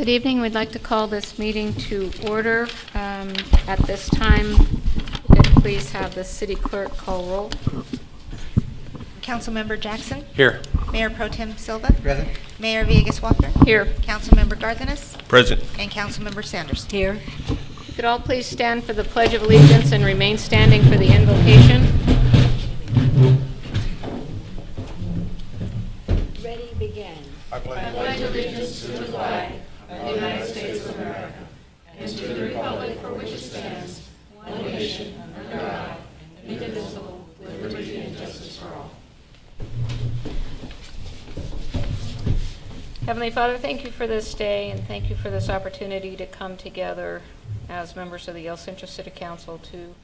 Good evening. We'd like to call this meeting to order. At this time, could please have the city clerk call roll. Councilmember Jackson. Here. Mayor Pro Tem Silva. Present. Mayor Villegas Walker. Here. Councilmember Garzanes. Present. And Councilmember Sanders. Here. Could all please stand for the Pledge of Allegiance and remain standing for the invocation. Ready, begin. I pledge allegiance to the flag of the United States of America and to the republic for which it stands, one nation, under God, indivisible, with liberty and justice for all. Heavenly Father, thank you for this day and thank you for this opportunity to come together as members of the El Centro City Council to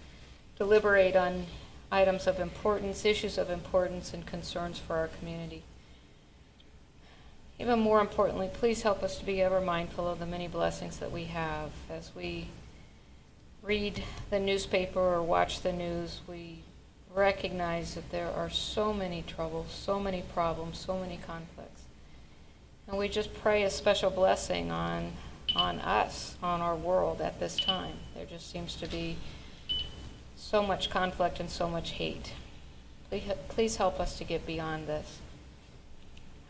deliberate on items of importance, issues of importance, and concerns for our community. Even more importantly, please help us to be ever mindful of the many blessings that we have. As we read the newspaper or watch the news, we recognize that there are so many troubles, so many problems, so many conflicts. And we just pray a special blessing on us, on our world at this time. There just seems to be so much conflict and so much hate. Please help us to get beyond this.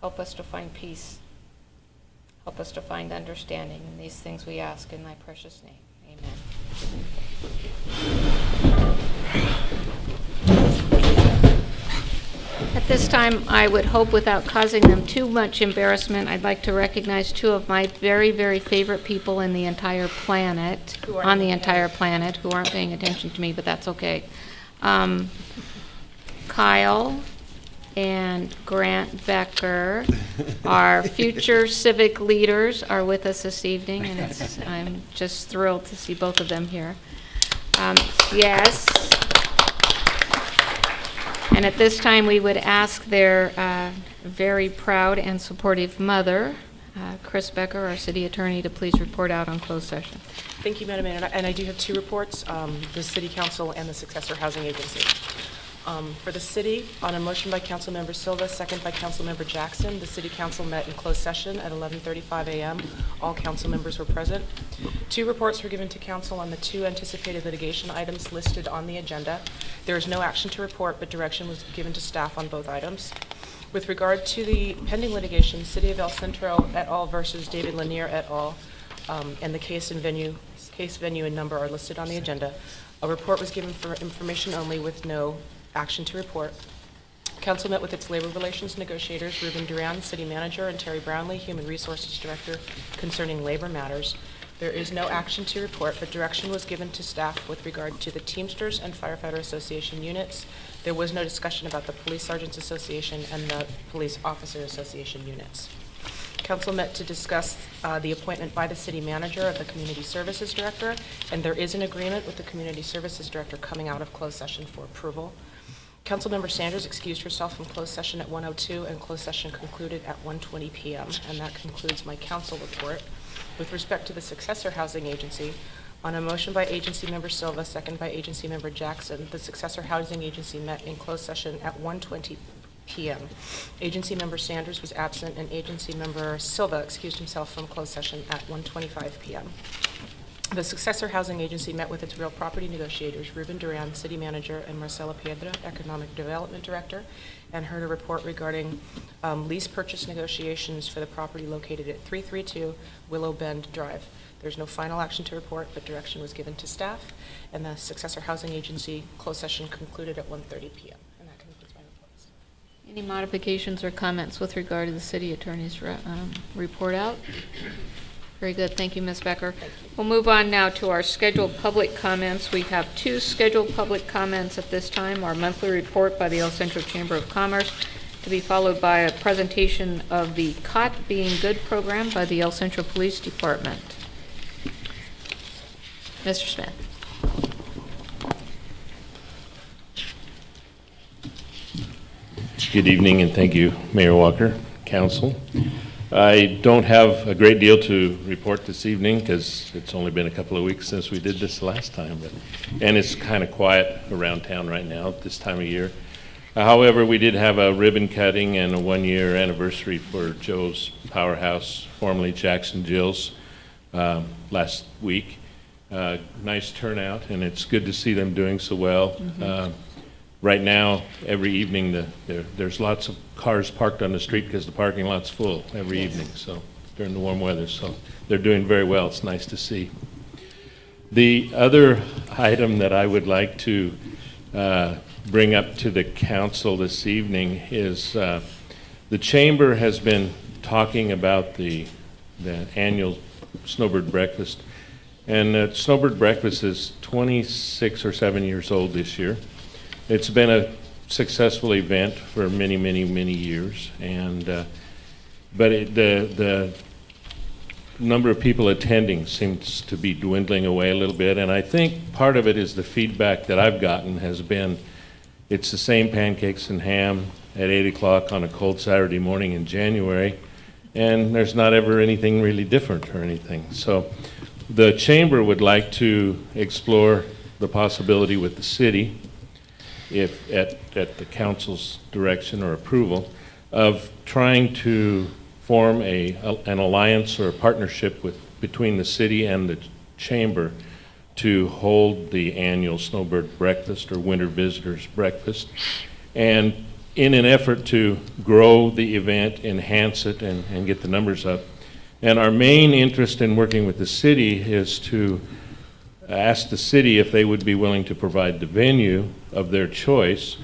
Help us to find peace. Help us to find understanding. And these things we ask in thy precious name. Amen. At this time, I would hope without causing them too much embarrassment, I'd like to recognize two of my very, very favorite people in the entire planet, who aren't paying attention to me, but that's okay. Kyle and Grant Becker, our future civic leaders, are with us this evening, and I'm just thrilled to see both of them here. Yes. And at this time, we would ask their very proud and supportive mother, Chris Becker, our city attorney, to please report out on closed session. Thank you, Madam Mayor. And I do have two reports, the City Council and the Successor Housing Agency. For the city, on a motion by Councilmember Silva, second by Councilmember Jackson, the City Council met in closed session at 11:35 a.m. All council members were present. Two reports were given to council on the two anticipated litigation items listed on the agenda. There is no action to report, but direction was given to staff on both items. With regard to the pending litigation, City of El Centro et al. Versus David Lanier et al., and the case venue and number are listed on the agenda. A report was given for information only with no action to report. Council met with its labor relations negotiators, Ruben Duran, City Manager, and Terry Brownlee, Human Resources Director, concerning labor matters. There is no action to report, but direction was given to staff with regard to the Teamsters and Firefighter Association units. There was no discussion about the Police Sergeants Association and the Police Officer Association units. Council met to discuss the appointment by the City Manager of the Community Services Director, and there is an agreement with the Community Services Director coming out of closed session for approval. Councilmember Sanders excused herself from closed session at 1:02, and closed session concluded at 1:20 p.m., and that concludes my council report. With respect to the Successor Housing Agency, on a motion by Agency Member Silva, second by Agency Member Jackson, the Successor Housing Agency met in closed session at 1:20 p.m. Agency Member Sanders was absent, and Agency Member Silva excused himself from closed session at 1:25 p.m. The Successor Housing Agency met with its real property negotiators, Ruben Duran, City Manager, and Marcela Piedra, Economic Development Director, and heard a report regarding lease purchase negotiations for the property located at 332 Willow Bend Drive. There's no final action to report, but direction was given to staff, and the Successor Housing Agency closed session concluded at 1:30 p.m. And that concludes my reports. Any modifications or comments with regard to the city attorney's report out? Very good. Thank you, Ms. Becker. We'll move on now to our scheduled public comments. We have two scheduled public comments at this time. Our monthly report by the El Centro Chamber of Commerce, to be followed by a presentation of the Caught Being Good program by the El Centro Police Department. Mr. Smith. Good evening, and thank you, Mayor Walker, Council. I don't have a great deal to report this evening because it's only been a couple of weeks since we did this last time, and it's kind of quiet around town right now at this time of year. However, we did have a ribbon cutting and a one-year anniversary for Joe's Powerhouse, formerly Jackson Jill's. last week. Nice turnout, and it's good to see them doing so well. Right now, every evening, there's lots of cars parked on the street because the parking lot's full every evening, so during the warm weather. So they're doing very well. It's nice to see. The other item that I would like to bring up to the council this evening is the chamber has been talking about the annual Snowbird Breakfast. And Snowbird Breakfast is 26 or 7 years old this year. It's been a successful event for many, many, many years. And but the number of people attending seems to be dwindling away a little bit. And I think part of it is the feedback that I've gotten has been it's the same pancakes and ham at 8 o'clock on a cold Saturday morning in January, and there's not ever anything really different or anything. So the chamber would like to explore the possibility with the city, if at the council's direction or approval, of trying to form an alliance or a partnership between the city and the chamber to hold the annual Snowbird Breakfast or Winter Visitors Breakfast. And in an effort to grow the event, enhance it, and get the numbers up. And our main interest in working with the city is to ask the city if they would be willing to provide the venue of their choice.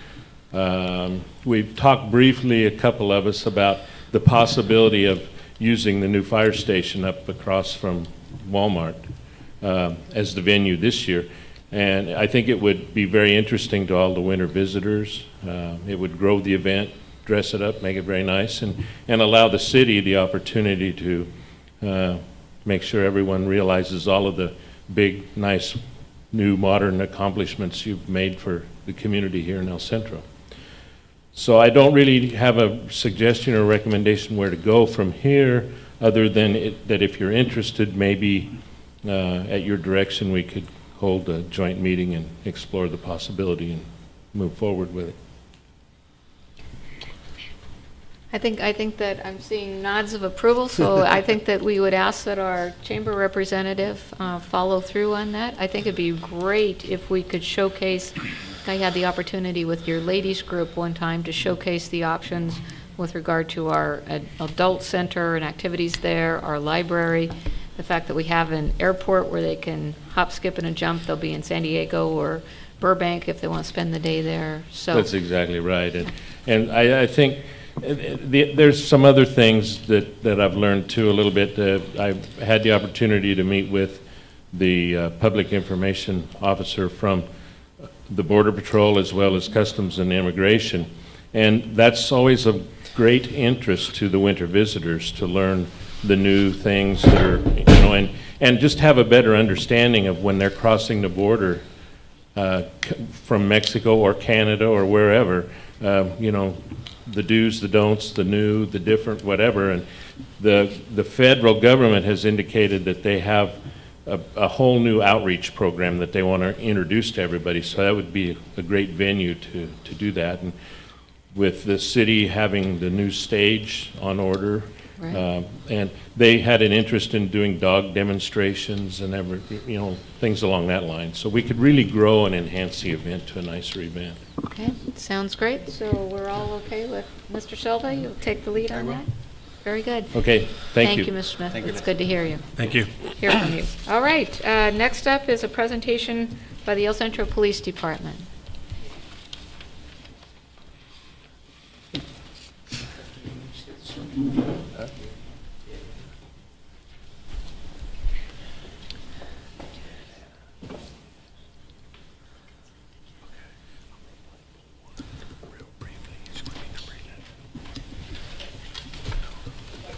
We've talked briefly, a couple of us, about the possibility of using the new fire station up across from Walmart as the venue this year. And I think it would be very interesting to all the winter visitors. It would grow the event, dress it up, make it very nice, and allow the city the opportunity to make sure everyone realizes all of the big, nice, new, modern accomplishments you've made for the community here in El Centro. So I don't really have a suggestion or recommendation where to go from here, other than that if you're interested, maybe at your direction we could hold a joint meeting and explore the possibility and move forward with it. I think that I'm seeing nods of approval, so I think that we would ask that our chamber representative follow through on that. I think it'd be great if we could showcase, I had the opportunity with your ladies group one time to showcase the options with regard to our adult center and activities there, our library, the fact that we have an airport where they can hop, skip, and a jump. They'll be in San Diego or Burbank if they want to spend the day there. So that's exactly right. And I think there's some other things that I've learned too a little bit. I've had the opportunity to meet with the public information officer from the Border Patrol as well as Customs and Immigration. And that's always of great interest to the winter visitors to learn the new things that are, and just have a better understanding of when they're crossing the border from Mexico or Canada or wherever, the do's, the don'ts, the new, the different, whatever. And the federal government has indicated that they have a whole new outreach program that they want to introduce to everybody. So that would be a great venue to do that. And with the city having the new stage on order, right. And they had an interest in doing dog demonstrations and things along that line. So we could really grow and enhance the event to a nicer event. Okay, sounds great. So we're all okay with Mr. Silva? You'll take the lead on that? Very good. Okay, thank you. Thank you, Mr. Smith. It's good to hear you. Thank you. Hear from you. All right, next up is a presentation by the El Centro Police Department.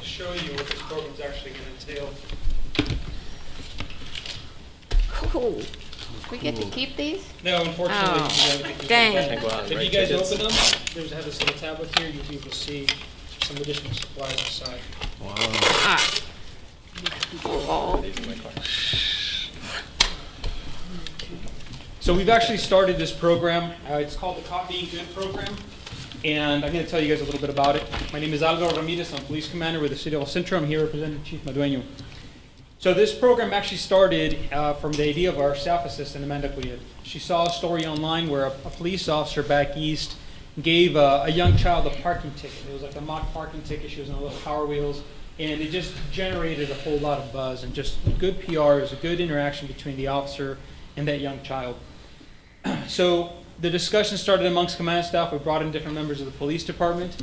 Show you what this program's actually going to entail. Cool. We get to keep these? No, unfortunately, you don't. Dang. If you guys open them, there's have this little tablet here. You'll be able to see some additional supplies inside. So we've actually started this program. It's called the Cop Being Good program. And I'm going to tell you guys a little bit about it. My name is Alvaro Ramirez. I'm police commander with the city of Centro. I'm here representing Chief Madueño. So this program actually started from the idea of our staff assistant, Amanda Cuyed. She saw a story online where a police officer back east gave a young child a parking ticket. It was like a mock parking ticket. She was on little Power Wheels, and it just generated a whole lot of buzz and just good PR. It was a good interaction between the officer and that young child. So the discussion started amongst command staff. We brought in different members of the police department.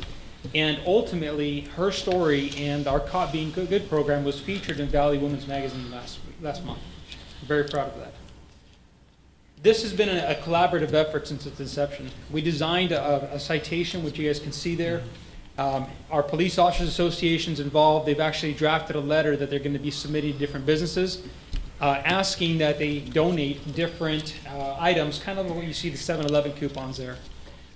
And ultimately, her story and our Caught Being Good program was featured in Valley Women's Magazine last month. I'm very proud of that. This has been a collaborative effort since its inception. We designed a citation, which you guys can see there. Our police officers associations involved. They've actually drafted a letter that they're going to be submitting to different businesses, asking that they donate different items, kind of what you see the 7-Eleven coupons there.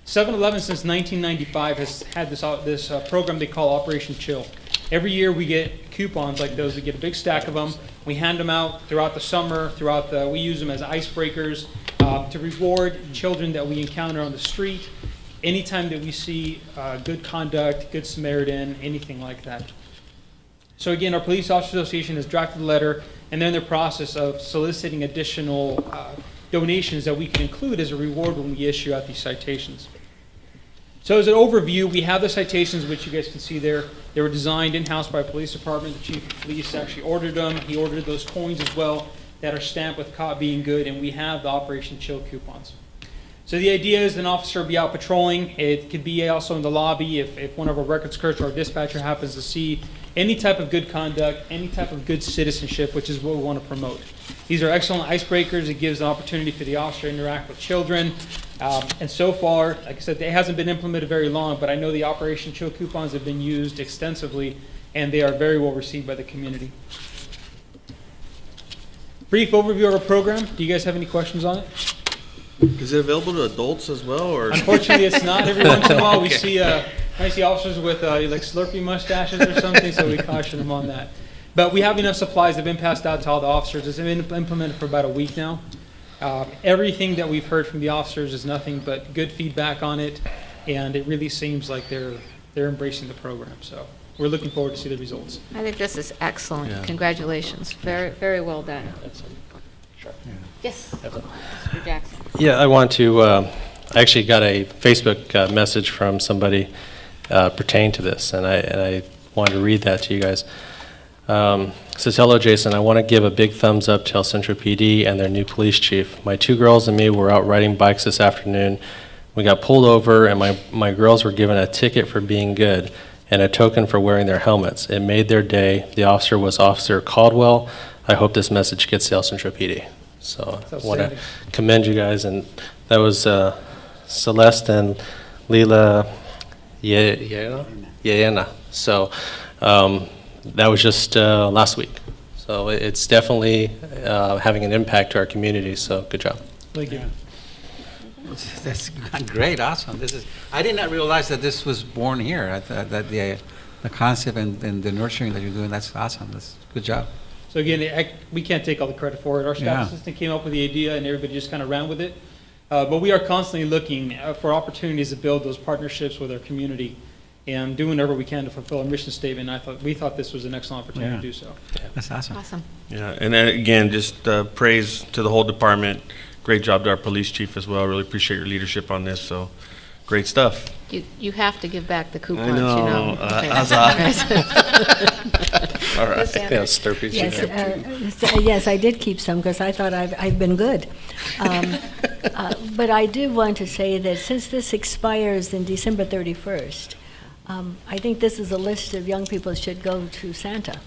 7-Eleven since 1995 has had this program they call Operation Chill. Every year we get coupons like those. We get a big stack of them. We hand them out throughout the summer. We use them as icebreakers to reward children that we encounter on the street. Anytime that we see good conduct, good Samaritan, anything like that. So again, our Police Officers Association has drafted a letter, and they're in the process of soliciting additional donations that we can include as a reward when we issue out these citations. So as an overview, we have the citations, which you guys can see there. They were designed in-house by a police department. The chief of police actually ordered them. He ordered those coins as well that are stamped with Caught Being Good, and we have the Operation Chill coupons. So the idea is an officer will be out patrolling. It could be also in the lobby if one of our records clerks or our dispatcher happens to see any type of good conduct, any type of good citizenship, which is what we want to promote. These are excellent icebreakers. It gives an opportunity for the officer to interact with children. And so far, like I said, it hasn't been implemented very long, but I know the Operation Chill coupons have been used extensively, and they are very well received by the community. Brief overview of our program. Do you guys have any questions on it? Is it available to adults as well, or? Unfortunately, it's not. Every once in a while, we see officers with like Slurpee mustaches or something, so we caution them on that. But we have enough supplies that have been passed out to all the officers. It's been implemented for about a week now. Everything that we've heard from the officers is nothing but good feedback on it, and it really seems like they're embracing the program. So we're looking forward to see the results. I think this is excellent. Yeah. Congratulations. Very, very well done. Sure. Yes, Mr. Jackson. Yeah, I want to, I actually got a Facebook message from somebody pertaining to this, and I wanted to read that to you guys. It says, "Hello, Jason. I want to give a big thumbs up to El Centro PD and their new police chief. My 2 girls and me were out riding bikes this afternoon. We got pulled over, and my girls were given a ticket for being good and a token for wearing their helmets. It made their day. The officer was Officer Caldwell. I hope this message gets to El Centro PD." So I want to commend you guys. And that was Celeste and Leila Yena. So that was just last week. So it's definitely having an impact to our community. So good job. Thank you. That's great, awesome. I did not realize that this was born here. I thought that the concept and the nurturing that you're doing, that's awesome. That's good job. So again, we can't take all the credit for it. Our staff Yeah. assistant came up with the idea, and everybody just kind of ran with it. But we are constantly looking for opportunities to build those partnerships with our community and doing whatever we can to fulfill our mission statement. We thought this was an excellent opportunity Yeah. to do so. That's awesome. Awesome. Yeah, and then again, just praise to the whole department. Great job to our police chief as well. Really appreciate your leadership on this. So, great stuff. You have to give back the coupons, I know. you know. Okay. All right. Ms. Sanders. Yeah, Slurpees. Yes, I did keep some because I thought I've been good. But I do want to say that since this expires in December 31st, I think this is a list of young people should go to Santa.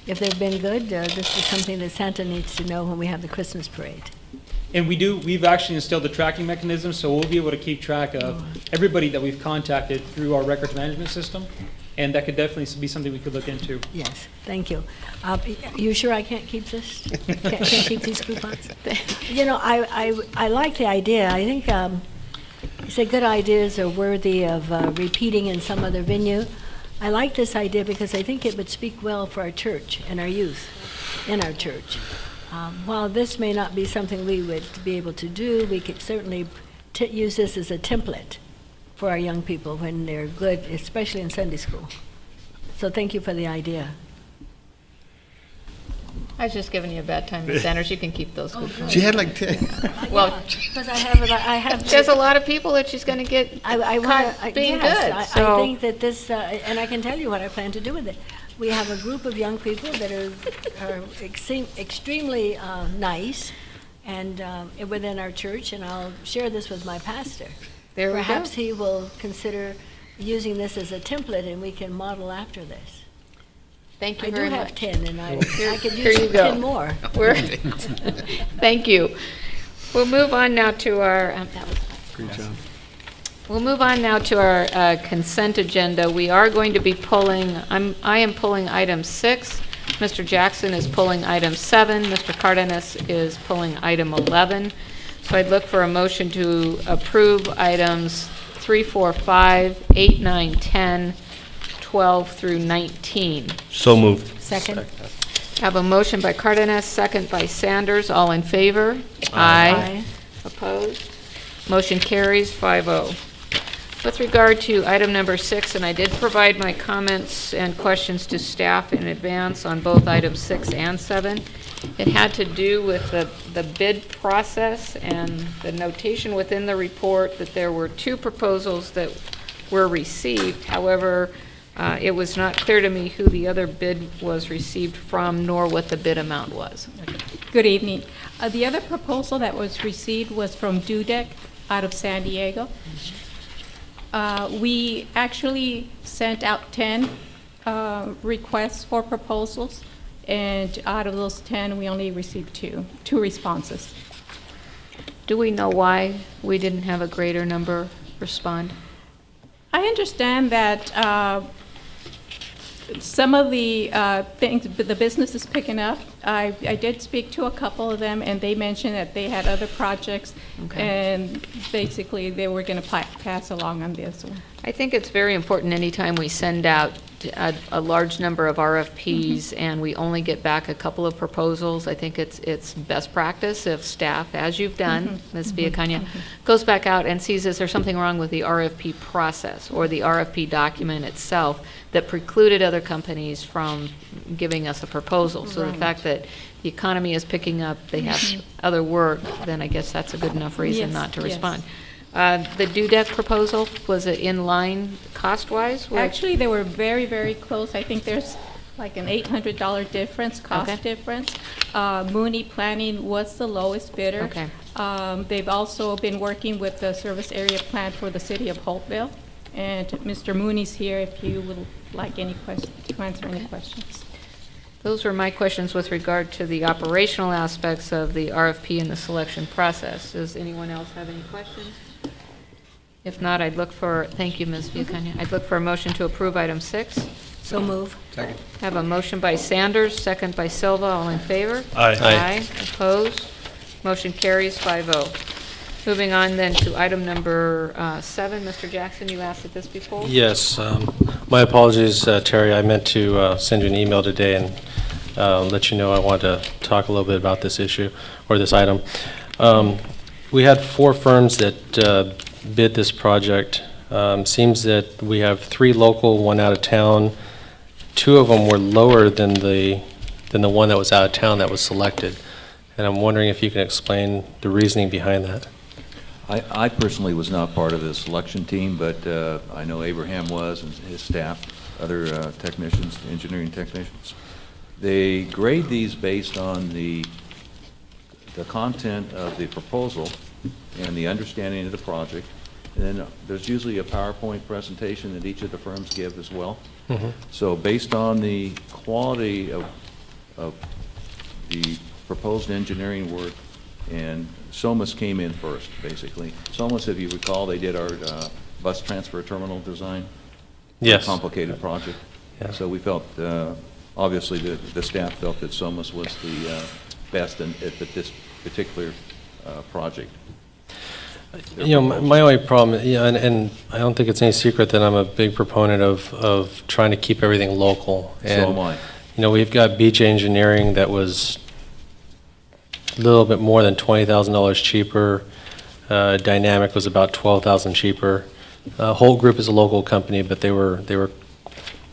If they've been good, this is something that Santa needs to know when we have the Christmas parade. And we've actually instilled a tracking mechanism, so we'll be able to keep track of everybody that we've contacted through our records management system, and that could definitely be something we could look into. Yes, thank you. You sure I can't keep this? Can't keep these coupons? You know, I like the idea. I think you said good ideas are worthy of repeating in some other venue. I like this idea because I think it would speak well for our church and our youth in our church. While this may not be something we would be able to do, we could certainly use this as a template for our young people when they're good, especially in Sunday school. So thank you for the idea. I was just giving you a bad time, Ms. Sanders. You can keep those coupons. She had like 10. Well, Because I have. there's a lot of people that she's going to get I caught want being yes, good. I So think that this, and I can tell you what I plan to do with it. We have a group of young people that are extremely nice and within our church, and I'll share this with my pastor. there we go. Perhaps he will consider using this as a template, and we can model after this. Thank you I do very have much. 10, and I could here use you go. 10 more. Thank you. We'll move on now to our. Great job. We'll move on now to our consent agenda. We are going to be pulling, I am pulling item 6. Mr. Jackson is pulling item 7. Mr. Cardenas is pulling item 11. So I'd look for a motion to approve items 3, 4, 5, 8, 9, 10, 12 through 19. So moved. Second? Have a motion by Cardenas, second by Sanders. All in favor? Aye. Opposed? Motion carries 5-0. With regard to item number 6, and I did provide my comments and questions to staff in advance on both items 6 and 7. It had to do with the bid process and the notation within the report that there were 2 proposals that were received. However, it was not clear to me who the other bid was received from, nor what the bid amount was. Good evening. The other proposal that was received was from Dudek out of San Diego. We actually sent out 10 requests for proposals, and out of those 10, we only received two responses. Do we know why we didn't have a greater number respond? I understand that some of the things, the business is picking up. I did speak to a couple of them, and they mentioned that they had other projects, and basically they were going to pass along on this one. I think it's very important anytime we send out a large number of RFPs and we only get back a couple of proposals. I think it's best practice if staff, as you've done, Ms. Villacana, goes back out and sees, is there something wrong with the RFP process or the RFP document itself that precluded other companies from giving us a proposal? So the fact that the economy is picking up, they have other work, then I guess that's a good enough reason not to respond. The Dudek proposal, was it in line cost-wise? Actually, they were very, very close. I think there's like an $800 difference, cost difference. Mooney Planning was the lowest bidder. Okay. They've also been working with the service area plan for the city of Holtville. And Mr. Mooney's here if you would like any questions, to answer any questions. Those were my questions with regard to the operational aspects of the RFP and the selection process. Does anyone else have any questions? If not, I'd look for, thank you, Ms. Villacana. I'd look for a motion to approve item 6. So move. Second. Have a motion by Sanders, second by Silva. All in favor? Aye. Aye. Opposed? Motion carries 5-0. Moving on then to item number 7. Mr. Jackson, you asked at this before? Yes. My apologies, Terry. I meant to send you an email today and let you know I want to talk a little bit about this issue, or this item. We had 4 firms that bid this project. Seems that we have 3 local, 1 out of town. 2 of them were lower than the one that was out of town that was selected. And I'm wondering if you can explain the reasoning behind that. I personally was not part of the selection team, but I know Abraham was, and his staff, other technicians, engineering technicians. They grade these based on the content of the proposal and the understanding of the project. And then there's usually a PowerPoint presentation that each of the firms give as well. So based on the quality of the proposed engineering work, and Somas came in first, basically. Somas, if you recall, they did our bus transfer terminal design. Yes. Complicated project. Yeah. So we felt, obviously, the staff felt that Somas was the best at this particular project. You know, my only problem, and I don't think it's any secret that I'm a big proponent of trying to keep everything local. So And, am I. you know, we've got Beach Engineering that was a little bit more than $20,000 cheaper. Dynamic was about $12,000 cheaper. Holt Group is a local company, but they were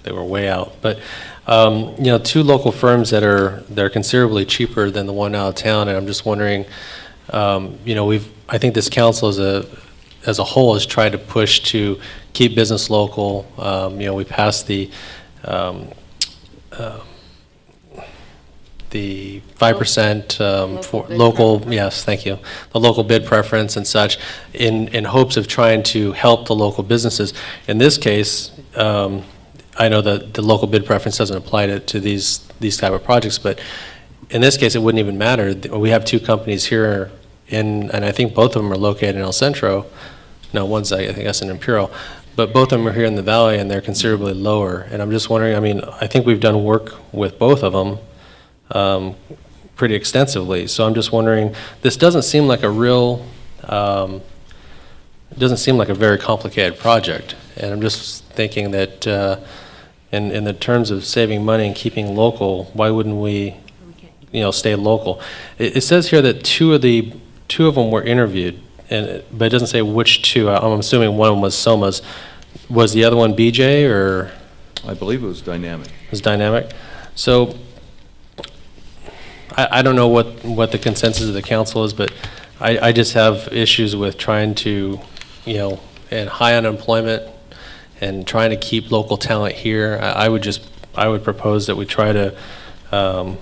way out. But you know, two local firms that are considerably cheaper than the one out of town, and I'm just wondering, you know, I think this council as a whole has tried to push to keep business local. You know, we passed the 5% for local, yes, thank you, the local bid preference and such, in hopes of trying to help the local businesses. In this case, I know that the local bid preference doesn't apply to these type of projects, but in this case, it wouldn't even matter. We have two companies here and I think both of them are located in El Centro. No, one's, I think that's in Imperial, but both of them are here in the valley and they're considerably lower. And I'm just wondering, I mean, I think we've done work with both of them pretty extensively. So I'm just wondering, this doesn't seem like a real, it doesn't seem like a very complicated project. And I'm just thinking that in the terms of saving money and keeping local, why wouldn't we, you know, stay local? It says here that two of them were interviewed, but it doesn't say which two. I'm assuming one of them was Soma's. Was the other one BJ or? I believe it was Dynamic. It was Dynamic. So I don't know what the consensus of the council is, but I just have issues with trying to, you know, and high unemployment and trying to keep local talent here. I would propose that we try to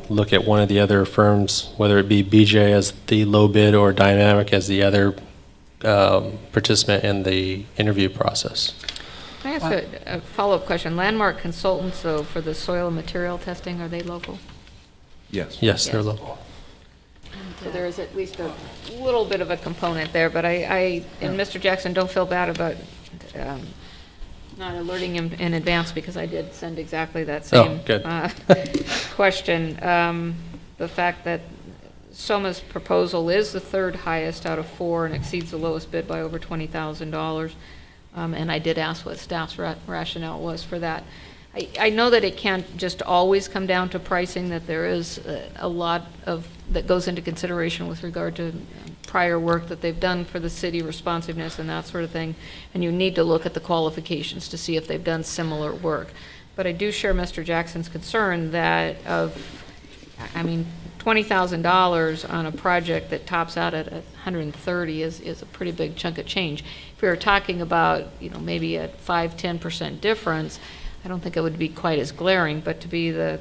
look at one of the other firms, whether it be BJ as the low bid or Dynamic as the other participant in the interview process. Can I ask a follow-up question? Landmark Consultants, though, for the soil and material testing, are they local? Yes. Yes, they're local. So there is at least a little bit of a component there, but and Mr. Jackson, don't feel bad about not alerting him in advance, because I did send exactly that same good. question. The fact that Soma's proposal is the third highest out of 4 and exceeds the lowest bid by over $20,000. And I did ask what staff's rationale was for that. I know that it can't just always come down to pricing, that there is a lot that goes into consideration with regard to prior work that they've done for the city, responsiveness and that sort of thing, and you need to look at the qualifications to see if they've done similar work. But I do share Mr. Jackson's concern that $20,000 on a project that tops out at 130 is a pretty big chunk of change. If we were talking about, you know, maybe a 5-10% difference, I don't think it would be quite as glaring, but to be the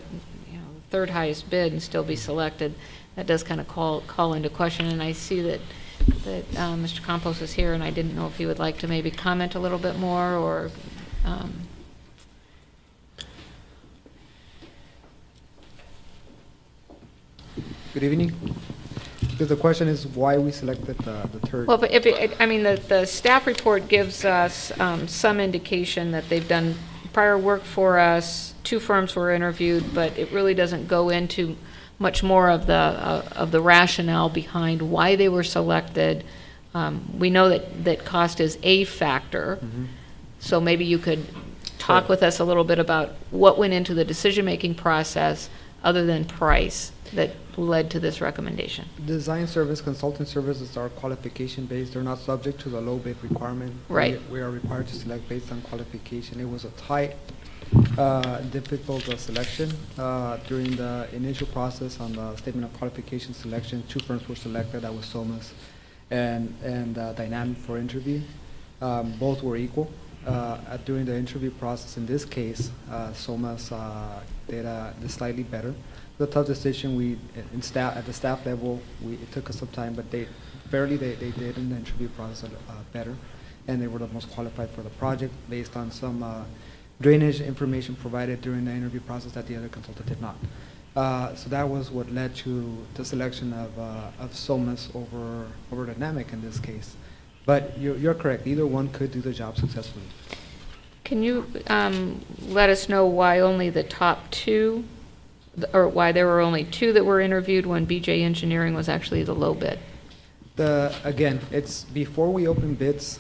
third highest bid and still be selected, that does kind of call into question. And I see that Mr. Campos is here, and I didn't know if he would like to maybe comment a little bit more, or Good evening. The question is why we selected the third. well, but the staff report gives us some indication that they've done prior work for us. 2 firms were interviewed, but it really doesn't go into much more of the rationale behind why they were selected. We know that cost is a factor, so maybe you could talk with us a little bit about what went into the decision-making process other than price that led to this recommendation. Design service, consulting services are qualification based. They're not subject to the low bid requirement. Right. We are required to select based on qualification. It was a tight, difficult selection. During the initial process on the statement of qualification selection, 2 firms were selected. That was Somas and Dynamic for interview. Both were equal. During the interview process, in this case, Somas did slightly better. The tough decision at the staff level, it took us some time, but they did in the interview process better, and they were the most qualified for the project based on some drainage information provided during the interview process that the other consultant did not. So that was what led to the selection of Somas over Dynamic in this case. But you're correct, either one could do the job successfully. Can you let us know why only the top 2, or why there were only 2 that were interviewed when BJ Engineering was actually the low bid? Again, it's before we open bids,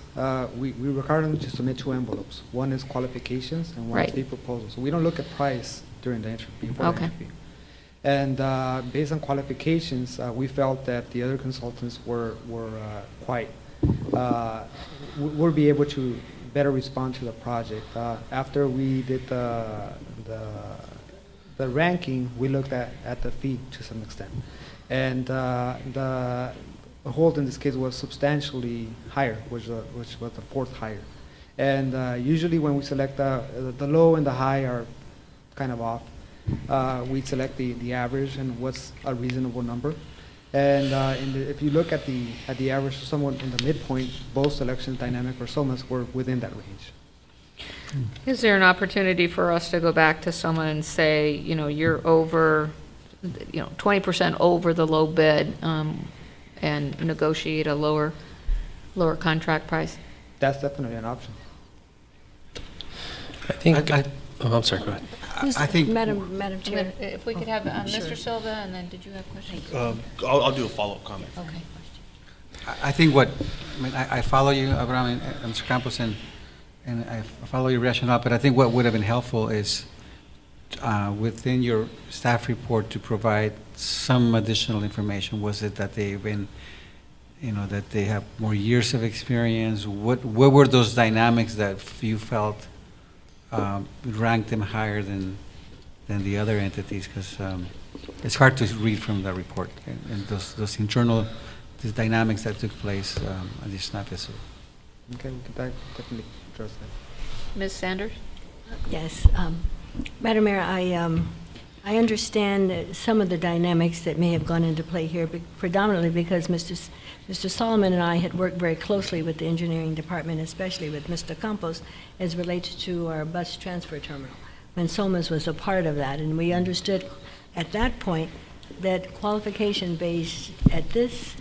we require them to submit 2 envelopes. One is qualifications and one is the proposal. So we don't look at price during the interview, before the interview. And based on qualifications, we felt that the other consultants were quite, would be able to better respond to the project. After we did the ranking, we looked at the fee to some extent. And the hold in this case was substantially higher, which was the fourth higher. And usually when we select the low and the high are kind of off. We select the average and what's a reasonable number. And if you look at the average, somewhat in the midpoint, both selections, dynamic or SOMAS, were within that range. Is there an opportunity for us to go back to someone and say, you know, you're over, 20% over the low bid, and negotiate a lower contract price? That's definitely an option. I think, I- I'm sorry, go ahead. I think, Madam Chair. If we could have Sure. Mr. Silva, and then did you have questions? I'll do a follow-up comment. Okay. I think I follow you, Abraham and Mr. Campos, and I follow your rationale, but I think what would have been helpful is within your staff report to provide some additional information. Was it that they've been, that they have more years of experience? What were those dynamics that you felt ranked them higher than the other entities? Because it's hard to read from the report, and those internal dynamics that took place at the SNAP visit. Okay, we can definitely address that. Ms. Sanders? Yes. Madam Mayor, I understand some of the dynamics that may have gone into play here, predominantly because Mr. Solomon and I had worked very closely with the engineering department, especially with Mr. Campos, as related to our bus transfer terminal, when SOMAS was a part of that. And we understood at that point that qualification base at this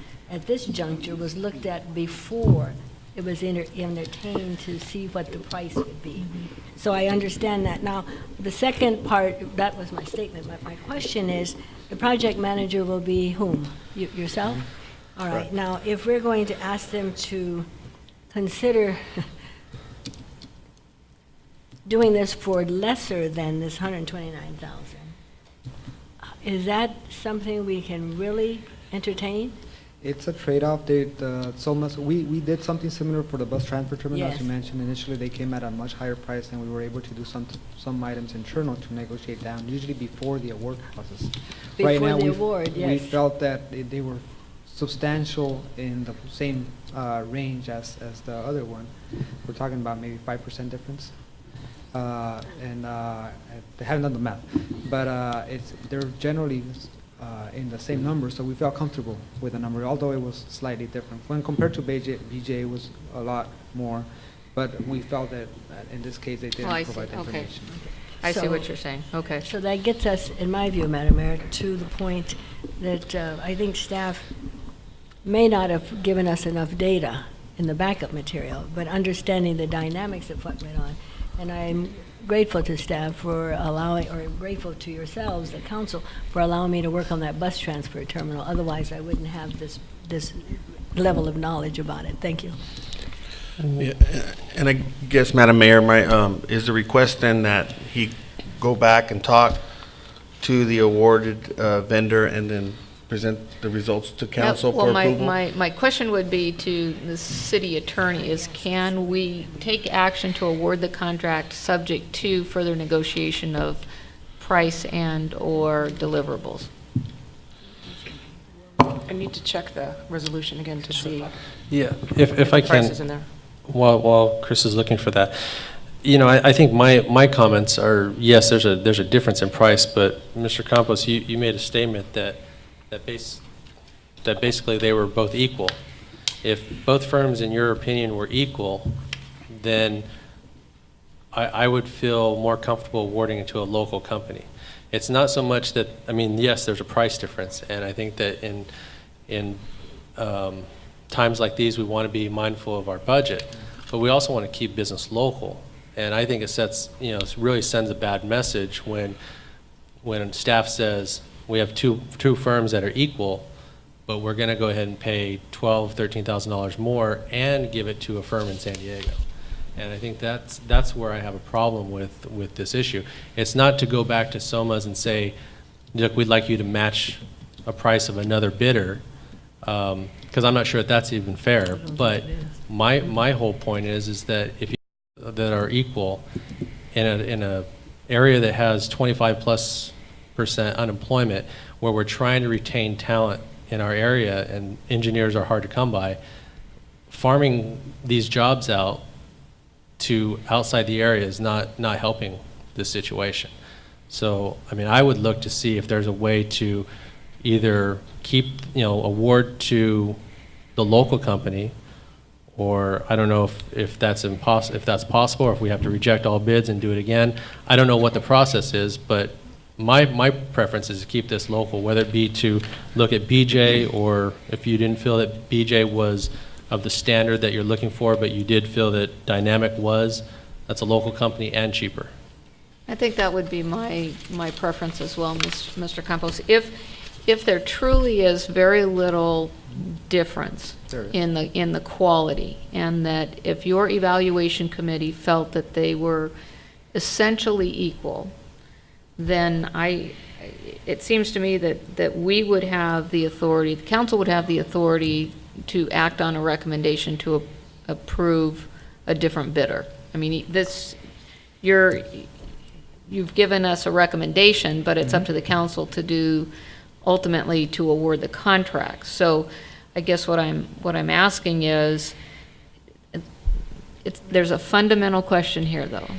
juncture was looked at before it was entertained to see what the price would be. So I understand that. Now, the second part, that was my statement. My question is, the project manager will be whom? Yourself? All right. Right. Now, if we're going to ask them to consider doing this for lesser than this 129,000, is that something we can really entertain? It's a trade-off. SOMAS, we did something similar for the bus transfer terminal, as Yes. you mentioned. Initially, they came at a much higher price, and we were able to do some items internal to negotiate down, usually before the award process. Right Before now, the award, we yes. felt that they were substantial in the same range as the other one. We're talking about maybe 5% difference. And they haven't done the math, but they're generally in the same number, so we felt comfortable with the number, although it was slightly different. When compared to BJ, it was a lot more, but we felt that in this case, they didn't Oh, I see. provide the Okay. information. I see So- what you're saying. Okay. So that gets us, in my view, Madam Mayor, to the point that I think staff may not have given us enough data in the backup material, but understanding the dynamics of what went on. And I'm grateful to staff for allowing, or grateful to yourselves, the council, for allowing me to work on that bus transfer terminal. Otherwise, I wouldn't have this level of knowledge about it. Thank you. Yeah, and I guess, Madam Mayor, is the request then that he go back and talk to the awarded vendor and then present the results to council for approval? Well, my question would be to the city attorney is, can we take action to award the contract subject to further negotiation of price and/or deliverables? I need to check the resolution again to see Yeah, if I the prices can, in there. while Chris is looking for that, I think my comments are, yes, there's a difference in price, but Mr. Campos, you made a statement that basically they were both equal. If both firms, in your opinion, were equal, then I would feel more comfortable awarding it to a local company. It's not so much that, yes, there's a price difference, and I think that in times like these, we want to be mindful of our budget, but we also want to keep business local. And I think it really sends a bad message when staff says, we have two firms that are equal, but we're going to go ahead and pay $12,000, $13,000 more and give it to a firm in San Diego. And I think that's where I have a problem with this issue. It's not to go back to SOMAS and say, look, we'd like you to match a price of another bidder, because I'm not sure if that's even fair. But my whole point is that if you that are equal in a area that has 25+% unemployment, where we're trying to retain talent in our area and engineers are hard to come by, farming these jobs out to outside the area is not helping this situation. So, I mean, I would look to see if there's a way to either keep, award to the local company, or I don't know if that's possible, or if we have to reject all bids and do it again. I don't know what the process is, but my preference is to keep this local, whether it be to look at BJ, or if you didn't feel that BJ was of the standard that you're looking for, but you did feel that Dynamic was, that's a local company and cheaper. I think that would be my preference as well, Mr. Campos. If there truly is very little difference in the quality, and that if your evaluation committee felt that they were essentially equal, then it seems to me that we would have the authority, the council would have the authority to act on a recommendation to approve a different bidder. I mean, you've given us a recommendation, but it's up to the council to do, ultimately to award the contract. So I guess what I'm asking is, there's a fundamental question here, though,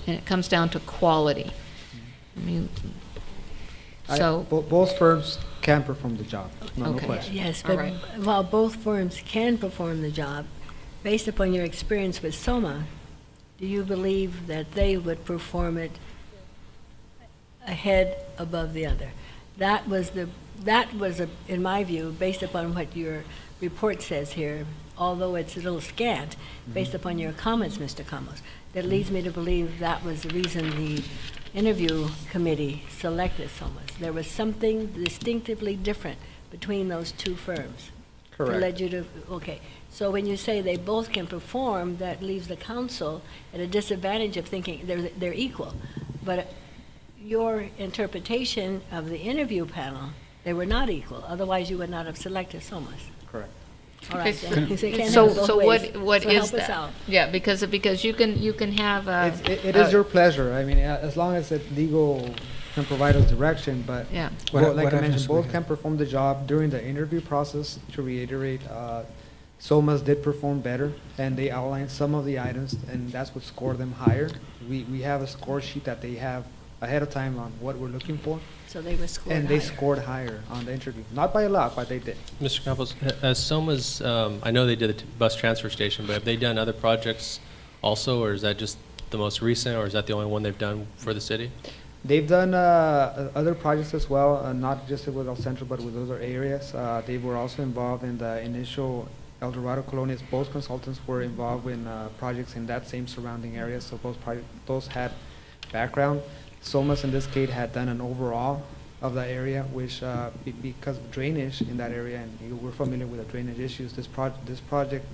and it comes down to quality. I mean, so. Both firms can perform the job, no Okay. question. Yes, All but right. while both firms can perform the job, based upon your experience with SOMA, do you believe that they would perform it ahead above the other? That was, in my view, based upon what your report says here, although it's a little scant, based upon your comments, Mr. Campos, that leads me to believe that was the reason the interview committee selected SOMAS. There was something distinctively different between those two firms. Correct. To lead you to, okay. So when you say they both can perform, that leaves the council at a disadvantage of thinking they're equal. But your interpretation of the interview panel, they were not equal. Otherwise, you would not have selected SOMAS. Correct. All right, then. You can't have it So both ways. what So is help us that? out. Yeah, because you can have a. It is your pleasure. I mean, as long as it legal can provide us direction, but Yeah. like I mentioned, both can perform the job during the interview process. To reiterate, SOMAS did perform better, and they outlined some of the items, and that's what scored them higher. We have a score sheet that they have ahead of time on what we're looking for, So they were scored and they higher. scored higher on the interview. Not by a lot, but they did. Mr. Campos, as SOMA's, I know they did the bus transfer station, but have they done other projects also, or is that just the most recent, or is that the only one they've done for the city? They've done other projects as well, not just with El Centro, but with other areas. They were also involved in the initial El Dorado colonias. Both consultants were involved in projects in that same surrounding area, so those had background. SOMAS in this case had done an overall of the area, which because of drainage in that area, and we're familiar with the drainage issues, this project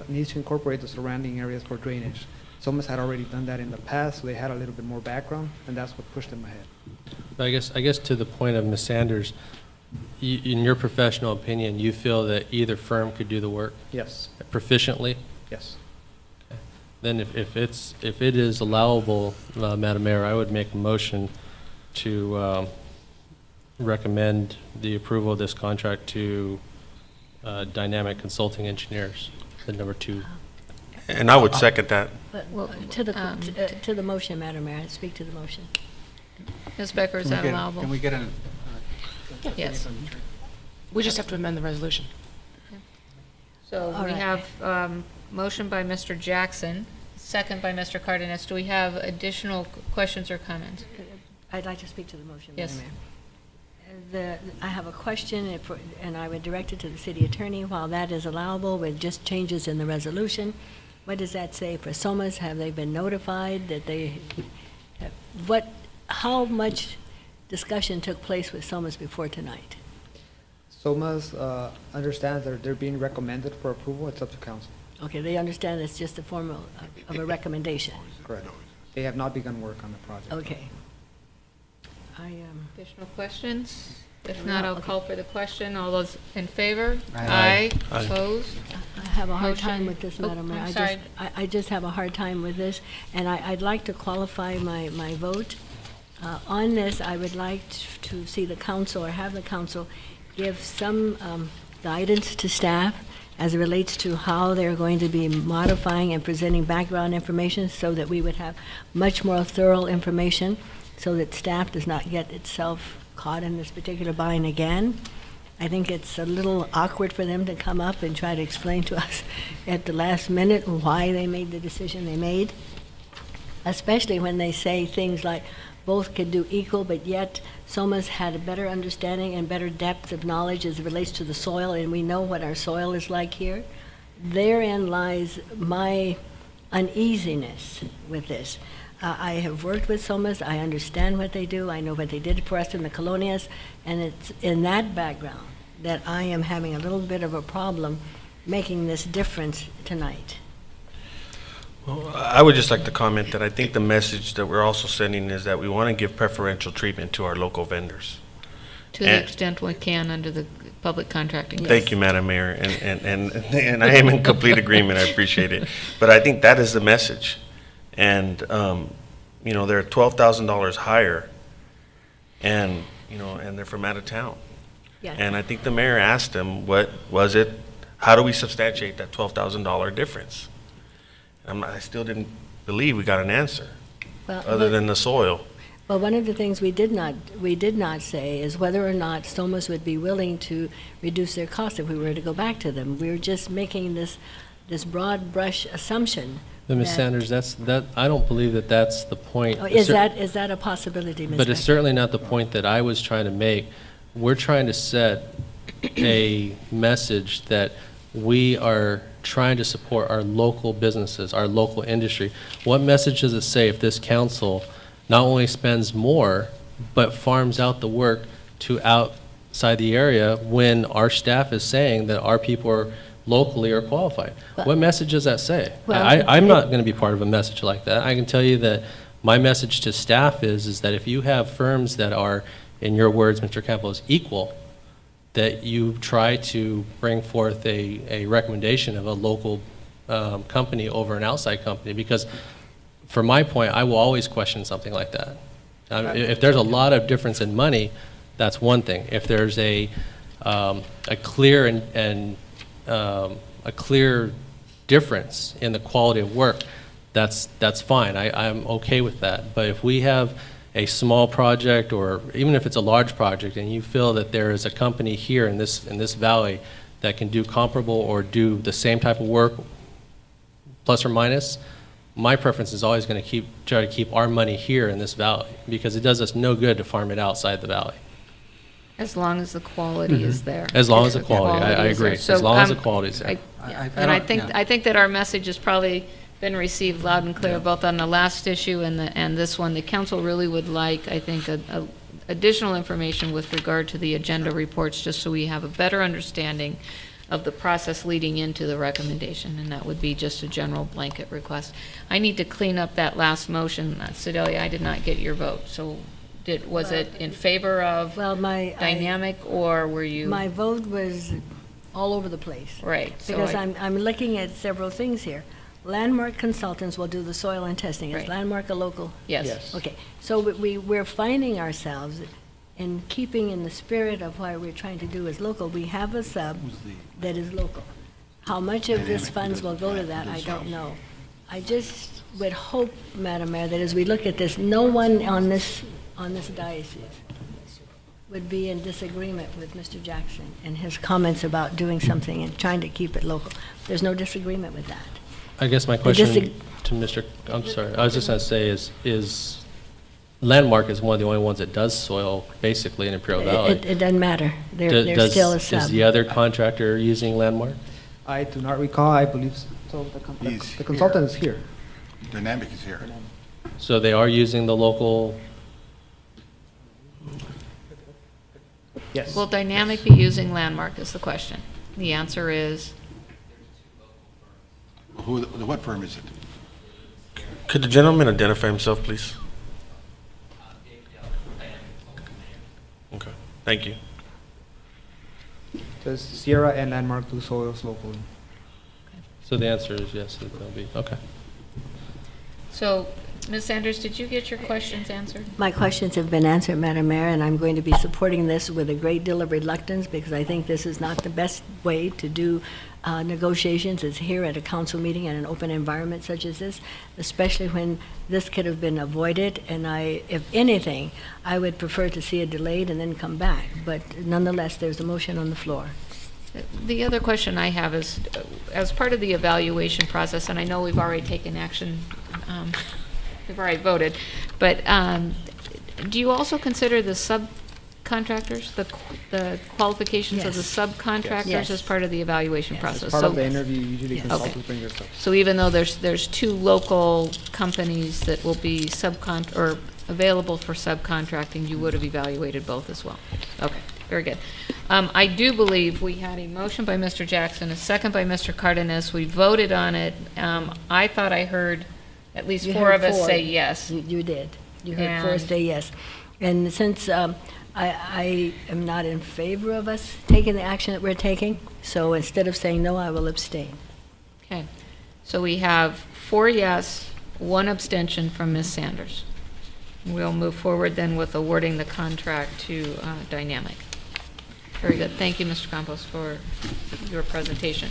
needs to incorporate the surrounding areas for drainage. SOMAS had already done that in the past, so they had a little bit more background, and that's what pushed them ahead. But I guess to the point of Ms. Sanders, in your professional opinion, you feel that either firm could do the work Yes, proficiently? yes. Then if it is allowable, Madam Mayor, I would make a motion to recommend the approval of this contract to Dynamic Consulting Engineers, the number 2. And I would second that. But Well, to the motion, Madam Mayor, speak to the motion. Ms. Becker, is Can we that get- allowable? Can we get an? Yes. We just have to amend the resolution. So All we right. have motion by Mr. Jackson, second by Mr. Cardenas. Do we have additional questions or comments? I'd like to speak to the motion, Yes. Madam Mayor. I have a question, and I would direct it to the city attorney. While that is allowable with just changes in the resolution, what does that say for SOMAS? Have they been notified that how much discussion took place with SOMAS before tonight? SOMAS understands that they're being recommended for approval. It's up to council. Okay, they understand it's just a form of a recommendation. Correct. They have not begun work on the project. Okay. Additional questions? If not, I'll Okay. call for the question. All those in favor? Aye. Aye. Opposed? I have a hard Motion- time with this, Oh, Madam Mayor. I'm I sorry. I just have a hard time with this, and I'd like to qualify my vote. On this, I would like to see the council, or have the council, give some guidance to staff as it relates to how they're going to be modifying and presenting background information, so that we would have much more thorough information, so that staff does not get itself caught in this particular bind again. I think it's a little awkward for them to come up and try to explain to us at the last minute why they made the decision they made, especially when they say things like both could do equal, but yet SOMA's had a better understanding and better depth of knowledge as it relates to the soil, and we know what our soil is like here. Therein lies my uneasiness with this. I have worked with SOMAs, I understand what they do, I know what they did for us in the colonias, and it's in that background that I am having a little bit of a problem making this difference tonight. Well, I would just like to comment that I think the message that we're also sending is that we want to give preferential treatment to our local vendors. To the And- extent we can under the public contracting. Thank you, Madam Mayor, and I am in complete agreement, I appreciate it. But I think that is the message. And, you know, they're $12,000 higher, and, you know, and they're from out of town. Yes. And I think the mayor asked them, what was it, how do we substantiate that $12,000 difference? I still didn't believe we got an answer, Well, other than the soil. Well, one of the things we did not say is whether or not SOMAs would be willing to reduce their costs if we were to go back to them. We were just making this broad brush assumption. But Ms. that- Sanders, I don't believe that that's the point. Oh, Is that a possibility, Ms. But it's Beck? certainly not the point that I was trying to make. We're trying to set a message that we are trying to support our local businesses, our local industry. What message does it say if this council not only spends more, but farms out the work to outside the area when our staff is saying that our people are locally are qualified? Well- What message does that say? Well, I'm not going to be part of a message like that. I can tell you that my message to staff is that if you have firms that are, in your words, Mr. Campos, equal, that you try to bring forth a recommendation of a local company over an outside company, because from my point, I will always question something like that. If there's a lot of difference in money, that's one thing. If there's a clear and a clear difference in the quality of work, that's fine. I'm okay with that. But if we have a small project, or even if it's a large project, and you feel that there is a company here in this valley that can do comparable or do the same type of work, plus or minus, my preference is always going to try to keep our money here in this valley, because it does us no good to farm it outside the valley. As long as the quality is there. As long as the If quality, I is there. agree. So, As long as the um, quality is there. And I don't- think that our message has probably been received loud and clear, both on the last issue and this one. The council really would like, I think, additional information with regard to the agenda reports, just so we have a better understanding of the process leading into the recommendation, and that would be just a general blanket request. I need to clean up that last motion. Sedalia, I did not get your vote, so was it in favor of Well, dynamic, or were you? my vote was all over the place. Right. so Because I- I'm looking at several things here. Landmark Consultants will do the soil and testing. Is Right. Landmark a local? Yes. Okay, so we're finding ourselves in keeping in the spirit of what we're trying to do as local. We have a sub that is local. How much of this funds will go to that, I don't know. I just would hope, Madam Mayor, that as we look at this, no one on this diocese would be in disagreement with Mr. Jackson and his comments about doing something and trying to keep it local. There's no disagreement with that. I guess my question to Mr., I'm sorry, I was just going to say is Landmark is one of the only ones that does soil basically in Imperial Valley. It doesn't matter. They're still a sub. Is the other contractor using Landmark? I do not recall, I believe so. The consultant is here. Dynamic is here. So they are using the local, Yes. Will Dynamic be using Landmark is the question. The answer is, What firm is it? Could the gentleman identify himself, please? Okay, thank you. Just Sierra and Landmark do soils locally. So the answer is yes, it'll be, okay. So, Ms. Sanders, did you get your questions answered? My questions have been answered, Madam Mayor, and I'm going to be supporting this with a great deal of reluctance because I think this is not the best way to do negotiations, is here at a council meeting in an open environment such as this, especially when this could have been avoided. And if anything, I would prefer to see it delayed and then come back. But nonetheless, there's a motion on the floor. The other question I have is, as part of the evaluation process, and I know we've already taken action, we've already voted, but do you also consider the subcontractors, the qualifications of the Yes. subcontractors Yes. as part of the evaluation Yes. process? As part So- of the interview, usually Yes. consultants Okay. bring themselves. So even though there's two local companies that will be or available for subcontracting, you would have evaluated both as well? Okay, very good. I do believe we had a motion by Mr. Jackson, a second by Mr. Cardenas. We voted on it. I thought I heard at least You four heard of us four. say yes. You did. You heard four And- say yes. And since I am not in favor of us taking the action that we're taking, so instead of saying no, I will abstain. Okay, so we have 4 yes, 1 abstention from Ms. Sanders. We'll move forward then with awarding the contract to Dynamic. Very good. Thank you, Mr. Campos, for your presentation.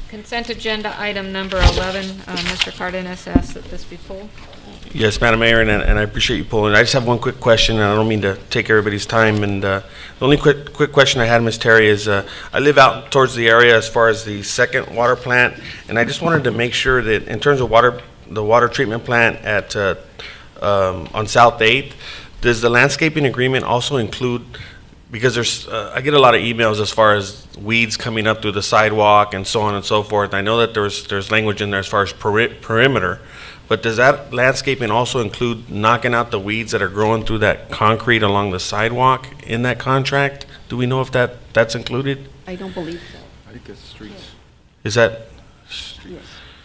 Consent agenda item number 11. Mr. Cardenas asked that this be pulled. Yes, Madam Mayor, and I appreciate you pulling it. I just have one quick question, and I don't mean to take everybody's time. And the only quick question I had, Ms. Terry, is I live out towards the area as far as the second water plant, and I just wanted to make sure that in terms of the water treatment plant at on South 8th, does the landscaping agreement also include, because I get a lot of emails as far as weeds coming up through the sidewalk and so on and so forth. I know that there's language in there as far as perimeter, but does that landscaping also include knocking out the weeds that are growing through that concrete along the sidewalk in that contract? Do we know if that's included? I don't believe so. I think it's streets. Is that, Yes.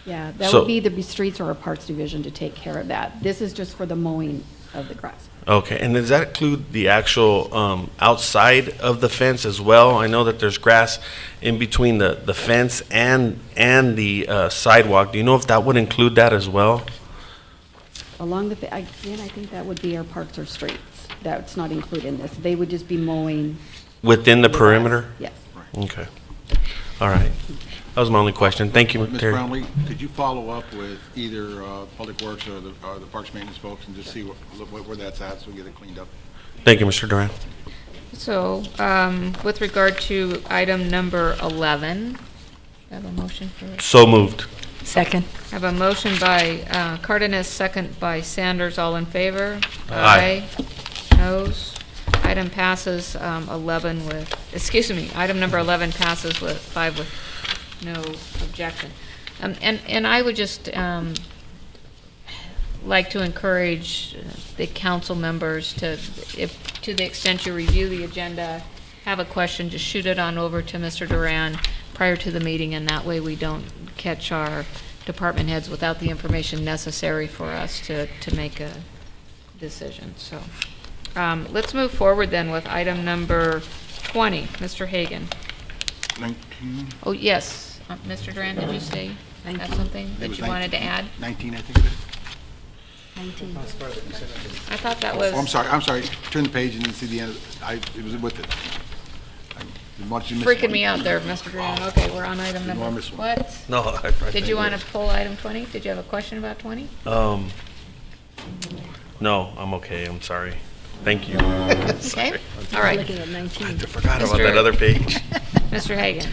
Yeah, that So- would be the streets or our parks division to take care of that. This is just for the mowing of the grass. okay, and does that include the actual outside of the fence as well? I know that there's grass in between the fence and the sidewalk. Do you know if that would include that as well? Along the, again, I think that would be our parks or streets. That's not included in this. They would just be mowing. Within the grass. perimeter? Yes. Okay. All right. That was my only question. Thank you, Ms. Terry. Brownlee, could you follow up with either Public Works or the Parks Maintenance folks and just see where that's at so we get it cleaned up? Thank you, Mr. Duran. So, with regard to item number 11, I have a motion for it. So moved. Second. I have a motion by Cardenas, second by Sanders. All in favor? Aye. Noes? Item passes 11 with, excuse me, item number 11 passes with 5 with no objection. And I would just like to encourage the council members to, if to the extent you review the agenda, have a question, just shoot it on over to Mr. Duran prior to the meeting, and that way we don't catch our department heads without the information necessary for us to make a decision. So let's move forward then with item number 20. Mr. Hagan. 19? Oh, yes. Mr. Duran, did you say Thank have you. something It that was you wanted to 19. add? 19, I think it is. 19. I thought that Oh, was. I'm sorry. Turn the page and then see the end. It was with it. I wanted you to miss Freaking one. me out there, Mr. Duran. Okay, we're on item number. Enormous one. What? No, I Did you want to pull item 20? Did you have a question about 20? No, I'm okay. I'm sorry. Thank you. Okay, all right. Looking at 19. I forgot about Mr. that other page. Mr. Hagan.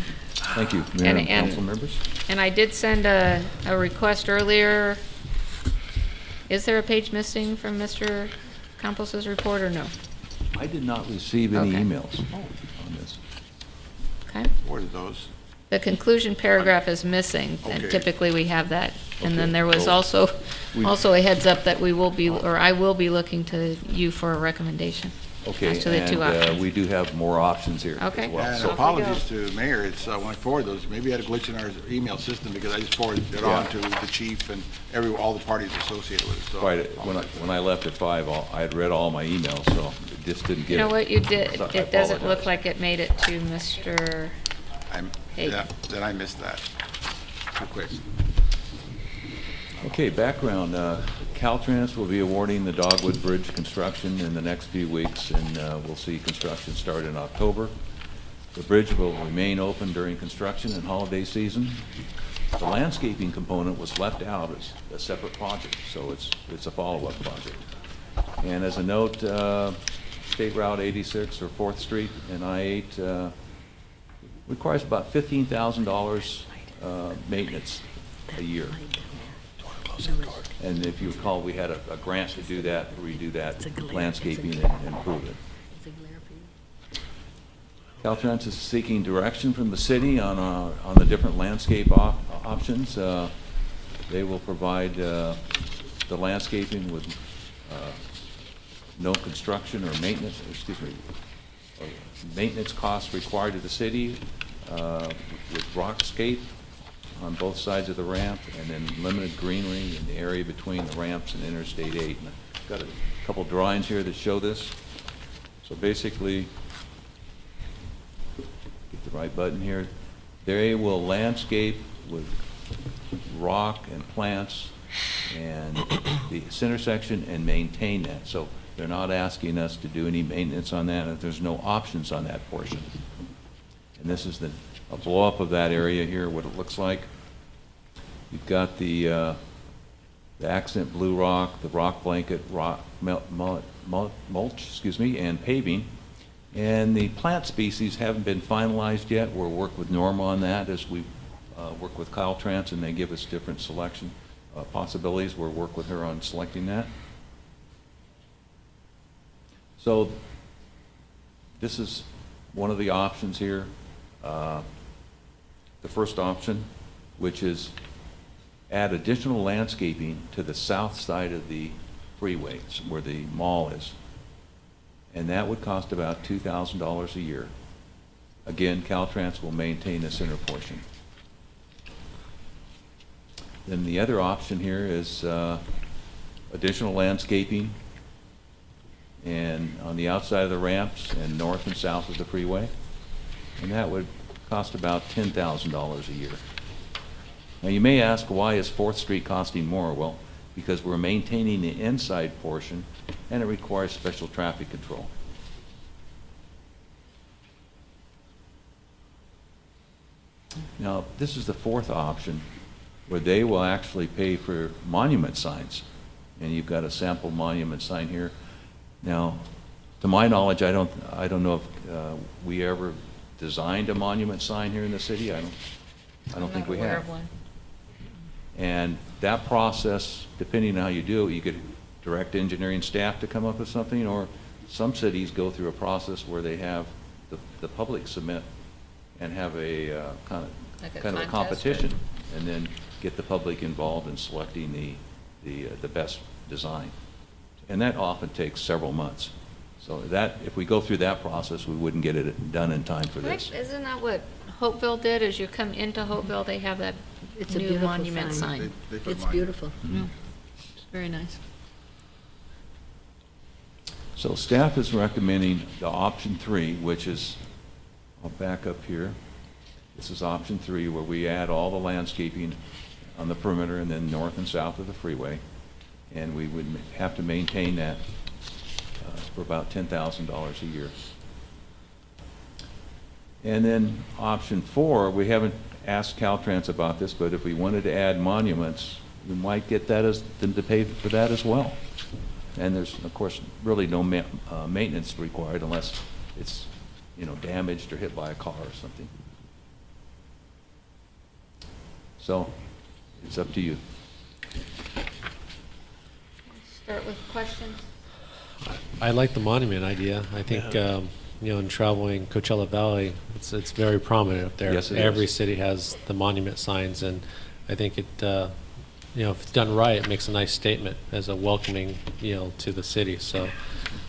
Thank you, Mayor and And- council members. And I did send a request earlier. Is there a page missing from Mr. Campos's report or no? I did not receive any Okay. emails on this. Okay. What are those? The conclusion paragraph is missing, and Okay. typically we have that. And then Okay. there was Well, also we- a heads up that we will be, or I will be looking to you for a recommendation. Okay, As to the two and options. we do have more options here Okay. as well. And So- apologies to Mayor, it's, when I forwarded those, maybe I had a glitch in our email system because I just forwarded it on to the chief and all the parties associated with it, so. Quite, when I left at 5, I had read all my emails, so it just didn't get You know it. what you did, So I it doesn't look apologize. like it made it to Mr. Hey. Yeah, then I missed that. Too quick. Okay, background, Caltrans will be awarding the Dogwood Bridge construction in the next few weeks, and we'll see construction start in October. The bridge will remain open during construction and holiday season. The landscaping component was left out as a separate project, so it's a follow-up project. And as a note, State Route 86 or 4th Street and I-8 requires about $15,000 maintenance a year. And if you recall, we had a grant to do that, redo that landscaping and improve it. Caltrans is seeking direction from the city on the different landscape options. They will provide the landscaping with no construction or maintenance, or maintenance costs required to the city with rockscape on both sides of the ramp, and then limited greenery in the area between the ramps and Interstate 8. And I've got a couple drawings here that show this. So basically, get the right button here. They will landscape with rock and plants and the center section and maintain that. So they're not asking us to do any maintenance on that, and there's no options on that portion. And this is a blow-up of that area here, what it looks like. You've got the accent blue rock, the rock blanket, rock mulch, and paving. And the plant species haven't been finalized yet. We'll work with Norma on that as we work with Caltrans, and they give us different selection possibilities. We'll work with her on selecting that. So this is one of the options here. The first option, which is add additional landscaping to the south side of the freeway, where the mall is. And that would cost about $2,000 a year. Again, Caltrans will maintain the center portion. Then the other option here is additional landscaping and on the outside of the ramps and north and south of the freeway. And that would cost about $10,000 a year. Now you may ask, why is 4th Street costing more? Well, because we're maintaining the inside portion and it requires special traffic control. Now, this is the fourth option, where they will actually pay for monument signs. And you've got a sample monument sign here. Now, to my knowledge, I don't know if we ever designed a monument sign here in the city. I don't think we I'm not aware have. of one. And that process, depending on how you do it, you could direct engineering staff to come up with something, or some cities go through a process where they have the public submit and have a kind Like of a contest or- competition, and then get the public involved in selecting the best design. And that often takes several months. So that, if we go through that process, we wouldn't get it done in time for this. Right, isn't that what Hopeville did? As you come into Hopeville, they have that It's a new beautiful monument sign. sign. They put It's mine. beautiful. Mm. It's very nice. So staff is recommending the option 3, which is, I'll back up here. This is option 3, where we add all the landscaping on the perimeter and then north and south of the freeway. And we would have to maintain that for about $10,000 a year. And then option 4, we haven't asked Caltrans about this, but if we wanted to add monuments, we might get that them to pay for that as well. And there's, of course, really no maintenance required unless it's, damaged or hit by a car or something. So, it's up to you. Start with questions. I like the monument idea. I think, in traveling Coachella Valley, it's very prominent up there. Yes, it Every is. city has the monument signs, and I think it, if it's done right, it makes a nice statement as a welcoming, to the city. So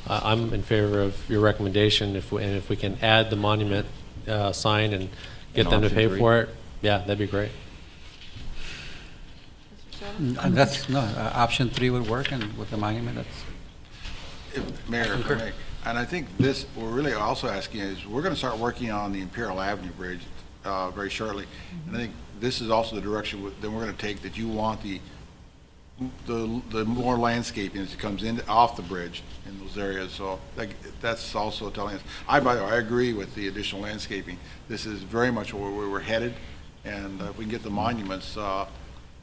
I'm in favor of your recommendation, and if we can add the monument sign and get And them to option pay 3? for it, yeah, that'd be great. And that's, no, option 3 would work, and with the monument, that's. Mayor, if I may, and I think this, we're really also asking is, we're going to start working on the Imperial Avenue Bridge very shortly. And I think this is also the direction that we're going to take, that you want the more landscaping as it comes in, off the bridge in those areas. So that's also telling us, by the way, I agree with the additional landscaping. This is very much where we were headed. And if we can get the monuments,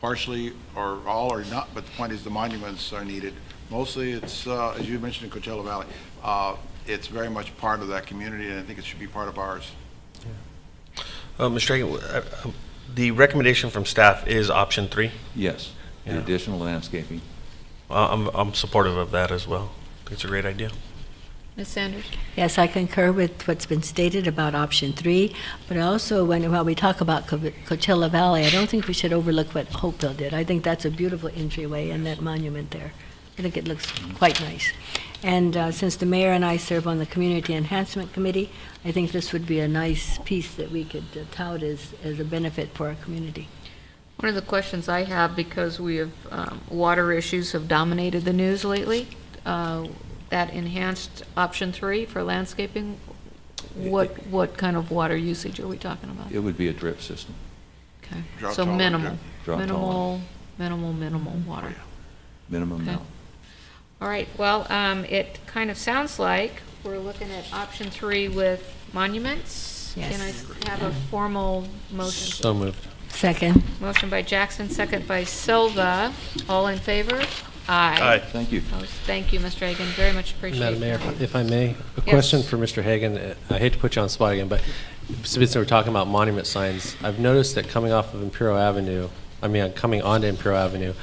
partially or all or not, but the point is the monuments are needed. Mostly it's, as you mentioned in Coachella Valley, it's very much part of that community, and I think it should be part of ours. Mr. Hagan, the recommendation from staff is option 3. Yes, the Yeah. additional landscaping. I'm supportive of that as well. It's a great idea. Ms. Sanders? Yes, I concur with what's been stated about option 3, but also while we talk about Coachella Valley, I don't think we should overlook what Hopeville did. I think that's a beautiful entryway and that monument there. I think it looks quite nice. And since the mayor and I serve on the Community Enhancement Committee, I think this would be a nice piece that we could tout as a benefit for our community. One of the questions I have, because we have, water issues have dominated the news lately, that enhanced option 3 for landscaping, what kind of water usage are we talking about? It would be a drip system. Okay, Drop so tolerant minimal, drip. Drop minimal water. Minimum Okay. now. All right, well, it kind of sounds like we're looking at option 3 with monuments. Yes. Can I have a formal motion? So moved. Second. Motion by Jackson, second by Silva. All in favor? Aye. Thank you. Opposed? Thank you, Mr. Hagan, very much appreciate Madam Mayor, that. if I may, a Yes. question for Mr. Hagan. I hate to put you on the spot again, but since we're talking about monument signs, I've noticed that coming off of Imperial Avenue, coming onto Imperial Avenue,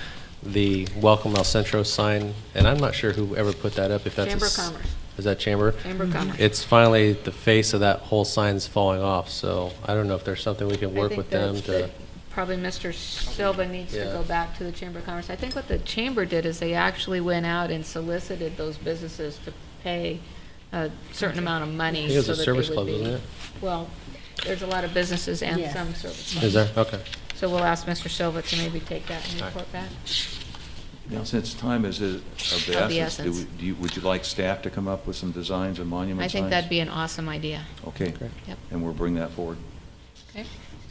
the Welcome El Centro sign, and I'm not sure who ever put that up, if that's. Chamber of Commerce. Is that Chamber? Chamber of Commerce. It's finally, the face of that whole sign's falling off, so I don't know if there's something we can I work think with them that to. Probably Mr. Silva needs to Yeah. go back to the Chamber of Commerce. I think what the Chamber did is they actually went out and solicited those businesses to pay a certain amount of money. I think it was so a that service they would club, be- wasn't it? Well, there's a lot of businesses and Yeah. some service clubs. Is there? Okay. So we'll ask Mr. Silva to maybe take that and report back. Now, since time is of the Of the essence, essence. would you like staff to come up with some designs of monument I signs? think that'd be an awesome idea. Okay. Great. Yep. And we'll bring that forward. Okay.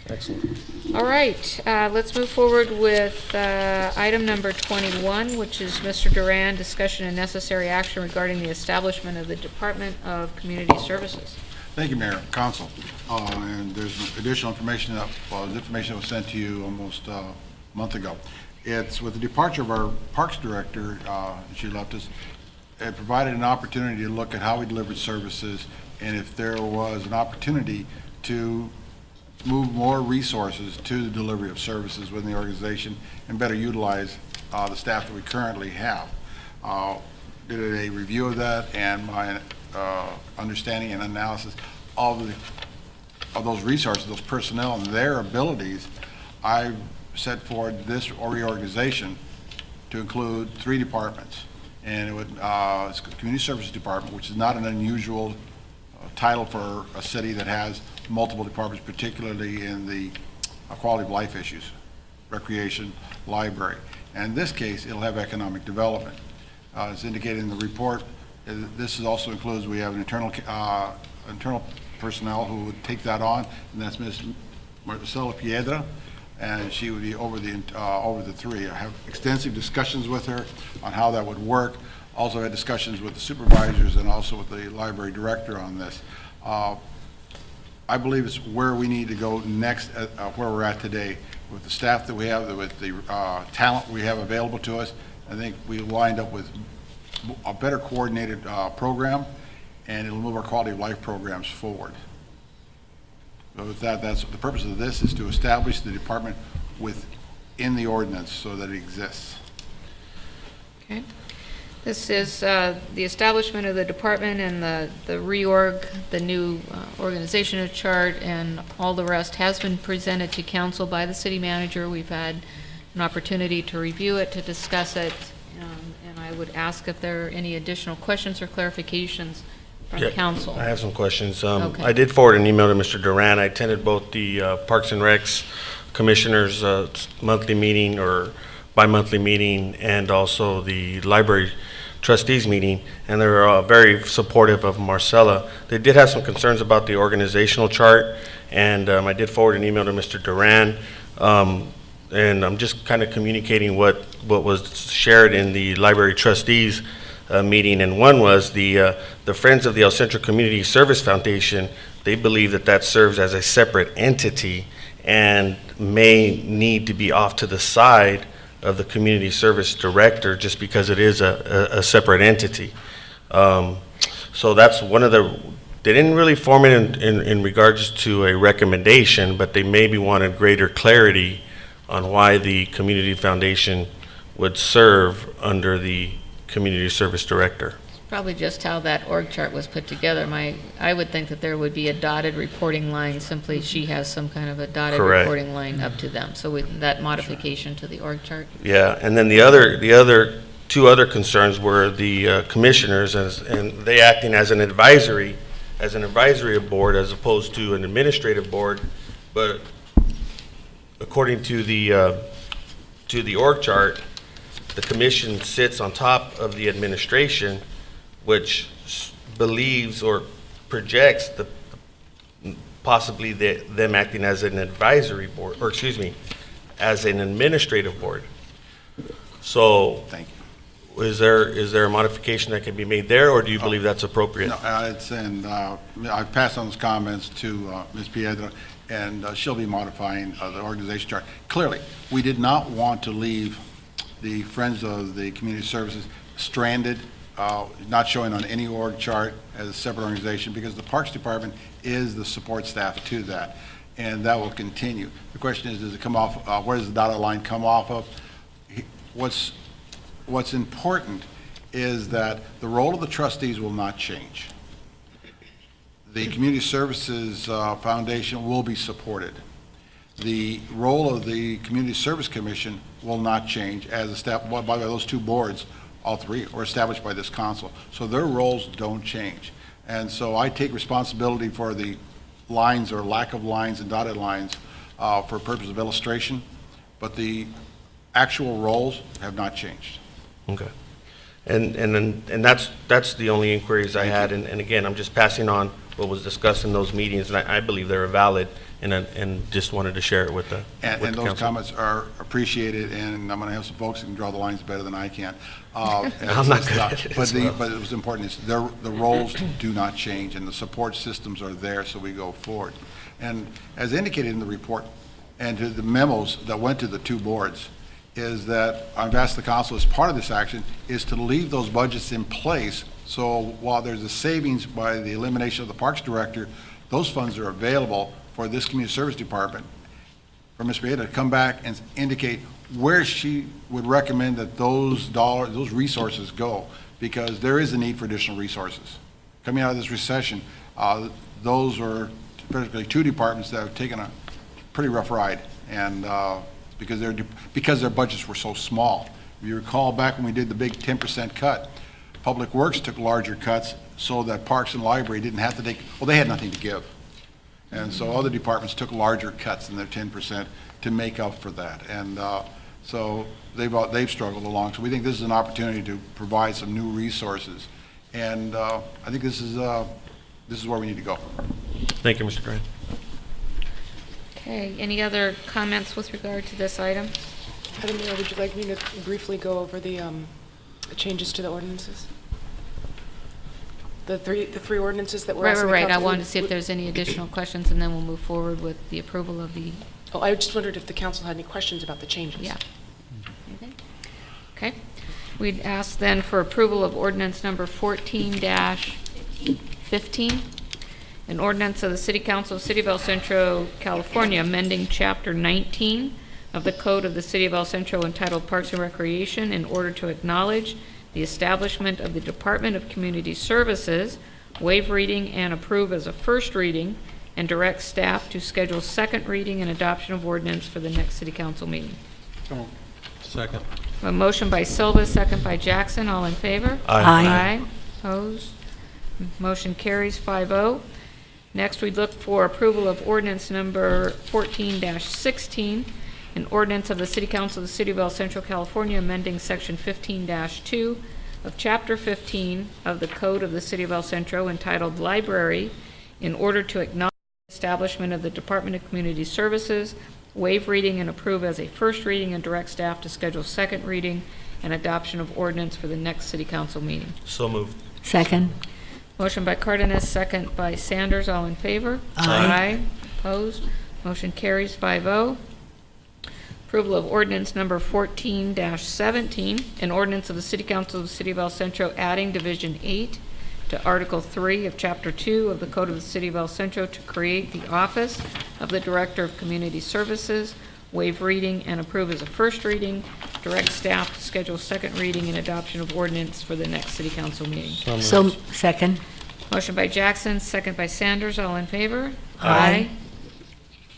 Excellent. All right, let's move forward with item number 21, which is Mr. Duran, discussion and necessary action regarding the establishment of the Department of Community Services. Thank you, Mayor, Council. And there's additional information that was sent to you almost a month ago. It's with the departure of our Parks Director, she left us, it provided an opportunity to look at how we delivered services and if there was an opportunity to move more resources to the delivery of services within the organization and better utilize the staff that we currently have. Did a review of that, and my understanding and analysis of those resources, those personnel and their abilities, I set forward this reorganization to include 3 departments. And it would, it's the Community Services Department, which is not an unusual title for a city that has multiple departments, particularly in the quality of life issues, recreation, library. And in this case, it'll have economic development. As indicated in the report, this also includes, we have an internal personnel who would take that on, and that's Ms. Marcela Piedra, and she would be over the 3. I have extensive discussions with her on how that would work. Also had discussions with the supervisors and also with the library director on this. I believe it's where we need to go next, where we're at today, with the staff that we have, with the talent we have available to us. I think we lined up with a better coordinated program, and it'll move our quality of life programs forward. So with that, that's the purpose of this, is to establish the department within the ordinance so that it exists. Okay. This is the establishment of the department and the reorg, the new organizational chart, and all the rest has been presented to council by the city manager. We've had an opportunity to review it, to discuss it, And I would ask if there are any additional questions or clarifications from Yeah, council. I have some questions. Okay. I did forward an email to Mr. Duran. I attended both the Parks and Recs Commissioners' monthly meeting or bi-monthly meeting and also the Library Trustees meeting, and they were very supportive of Marcella. They did have some concerns about the organizational chart, and I did forward an email to Mr. Duran. And I'm just kind of communicating what was shared in the Library Trustees meeting, and one was the Friends of the El Centro Community Service Foundation. They believe that serves as a separate entity and may need to be off to the side of the Community Service Director just because it is a separate entity. So that's one of they didn't really form it in regards to a recommendation, but they maybe wanted greater clarity on why the Community Foundation would serve under the Community Service Director. Probably just how that org chart was put together. I would think that there would be a dotted reporting line, simply she has some kind of a dotted Correct. reporting line up to them. So that modification to the org chart. Yeah, and then the other two other concerns were the commissioners and they acting as an advisory board as opposed to an administrative board, but according to the org chart, the commission sits on top of the administration, which believes or projects possibly them acting as an advisory board, or excuse me, as an administrative board. So, Thank you. is there a modification that can be made there, or do you believe that's appropriate? No, I've passed on those comments to Ms. Piedra, and she'll be modifying the organization chart. Clearly, we did not want to leave the Friends of the Community Services stranded, not showing on any org chart as a separate organization, because the Parks Department is the support staff to that, and that will continue. The question is, does it come off, where does the dotted line come off of? What's important is that the role of the trustees will not change. The Community Services Foundation will be supported. The role of the Community Service Commission will not change as established by those two boards, all three, or established by this council. So their roles don't change. And so I take responsibility for the lines or lack of lines and dotted lines for purpose of illustration, but the actual roles have not changed. Okay. And that's the only inquiries I had, and again, I'm just passing on what was discussed in those meetings, and I believe they were valid, and just wanted to share it with the And with the those council. comments are appreciated, and I'm going to have some folks who can draw the lines better than I can. I'm not good at it But as well. but it was important, is the roles do not change, and the support systems are there, so we go forward. And as indicated in the report, and to the memos that went to the two boards, is that I've asked the council as part of this action is to leave those budgets in place, so while there's a savings by the elimination of the Parks Director, those funds are available for this Community Service Department, for Ms. Piedra to come back and indicate where she would recommend that those resources go, because there is a need for additional resources. Coming out of this recession, those are particularly two departments that have taken a pretty rough ride, and because their budgets were so small. If you recall back when we did the big 10% cut, Public Works took larger cuts so that Parks and Library didn't have to take, well, they had nothing to give. And so other departments took larger cuts than their 10% to make up for that. And so they've struggled along. So we think this is an opportunity to provide some new resources. And I think this is where we need to go. Thank you, Mr. Grant. Okay, any other comments with regard to this item? Madam Mayor, would you like me to briefly go over the changes to the ordinances? The three ordinances that we're asking the Right. I council- wanted to see if there's any additional questions, and then we'll move forward with the approval of the, Oh, I just wondered if the council had any questions about the changes. yeah. Anything? Okay. We'd ask then for approval of ordinance number 14-15, an ordinance of the City Council of City of El Centro, California, amending Chapter 19 of the Code of the City of El Centro entitled Parks and Recreation in order to acknowledge the establishment of the Department of Community Services, waive reading and approve as a first reading, and direct staff to schedule second reading and adoption of ordinance for the next City Council meeting. Second. A motion by Silva, second by Jackson. All in favor? Aye. Aye. Opposed? Motion carries 5-0. Next, we look for approval of ordinance number 14-16, an ordinance of the City Council of the City of El Centro, California, amending Section 15-2 of Chapter 15 of the Code of the City of El Centro entitled Library in order to acknowledge the establishment of the Department of Community Services, waive reading and approve as a first reading, and direct staff to schedule second reading and adoption of ordinance for the next City Council meeting. So moved. Second. Motion by Cardenas, second by Sanders. All in favor? Aye. Opposed? Motion carries 5-0. Approval of ordinance number 14-17, an ordinance of the City Council of the City of El Centro adding Division 8 to Article 3 of Chapter 2 of the Code of the City of El Centro to create the office of the Director of Community Services, waive reading and approve as a first reading, direct staff to schedule second reading and adoption of ordinance for the next City Council meeting. So, second. Motion by Jackson, second by Sanders. All in favor? Aye.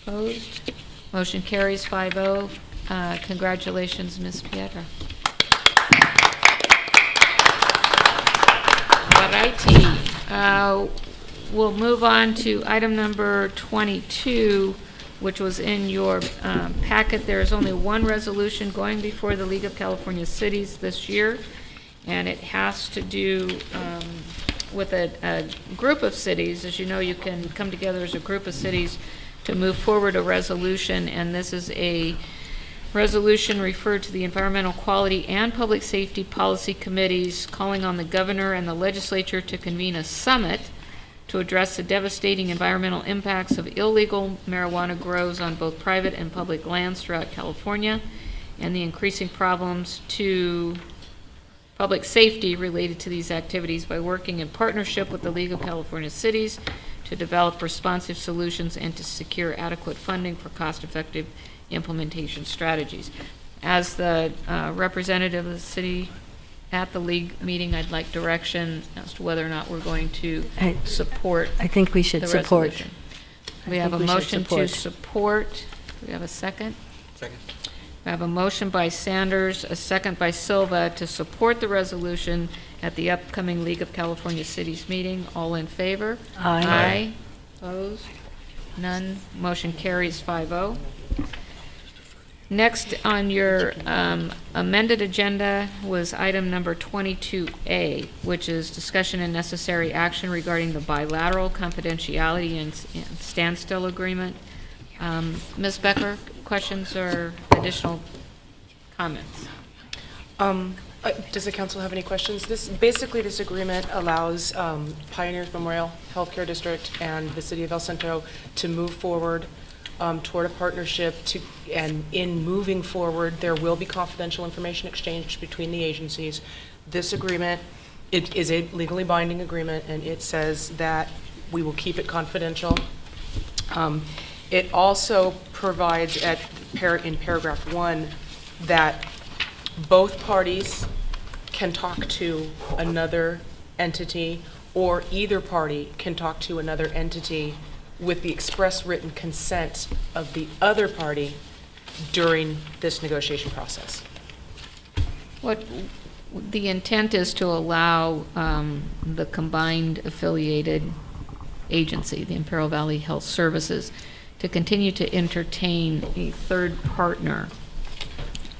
Opposed? Motion carries 5-0. Congratulations, Ms. Pietra. Alrighty. We'll move on to item number 22, which was in your packet. There is only one resolution going before the League of California Cities this year, and it has to do with a group of cities. As you know, you can come together as a group of cities to move forward a resolution, and this is a resolution referred to the Environmental Quality and Public Safety Policy Committees, calling on the governor and the legislature to convene a summit to address the devastating environmental impacts of illegal marijuana grows on both private and public lands throughout California, and the increasing problems to public safety related to these activities by working in partnership with the League of California Cities to develop responsive solutions and to secure adequate funding for cost-effective implementation strategies. As the representative of the city at the League meeting, I'd like direction as to whether or not we're going to support I think we should the support. resolution. We have a motion to support. Do we have a second? Second. I have a motion by Sanders, a second by Silva to support the resolution at the upcoming League of California Cities meeting. All in favor? Aye. Aye. Opposed? None. Motion carries 5-0. Next on your amended agenda was item number 22A, which is discussion and necessary action regarding the bilateral confidentiality and standstill agreement. Ms. Becker, questions or additional comments? Does the council have any questions? Basically, this agreement allows Pioneers Memorial Healthcare District and the City of El Centro to move forward toward a partnership, and in moving forward, there will be confidential information exchanged between the agencies. This agreement, it is a legally binding agreement, and it says that we will keep it confidential. It also provides in paragraph 1 that both parties can talk to another entity, or either party can talk to another entity with the express written consent of the other party during this negotiation process. What the intent is to allow the combined affiliated agency, the Imperial Valley Health Services, to continue to entertain a third partner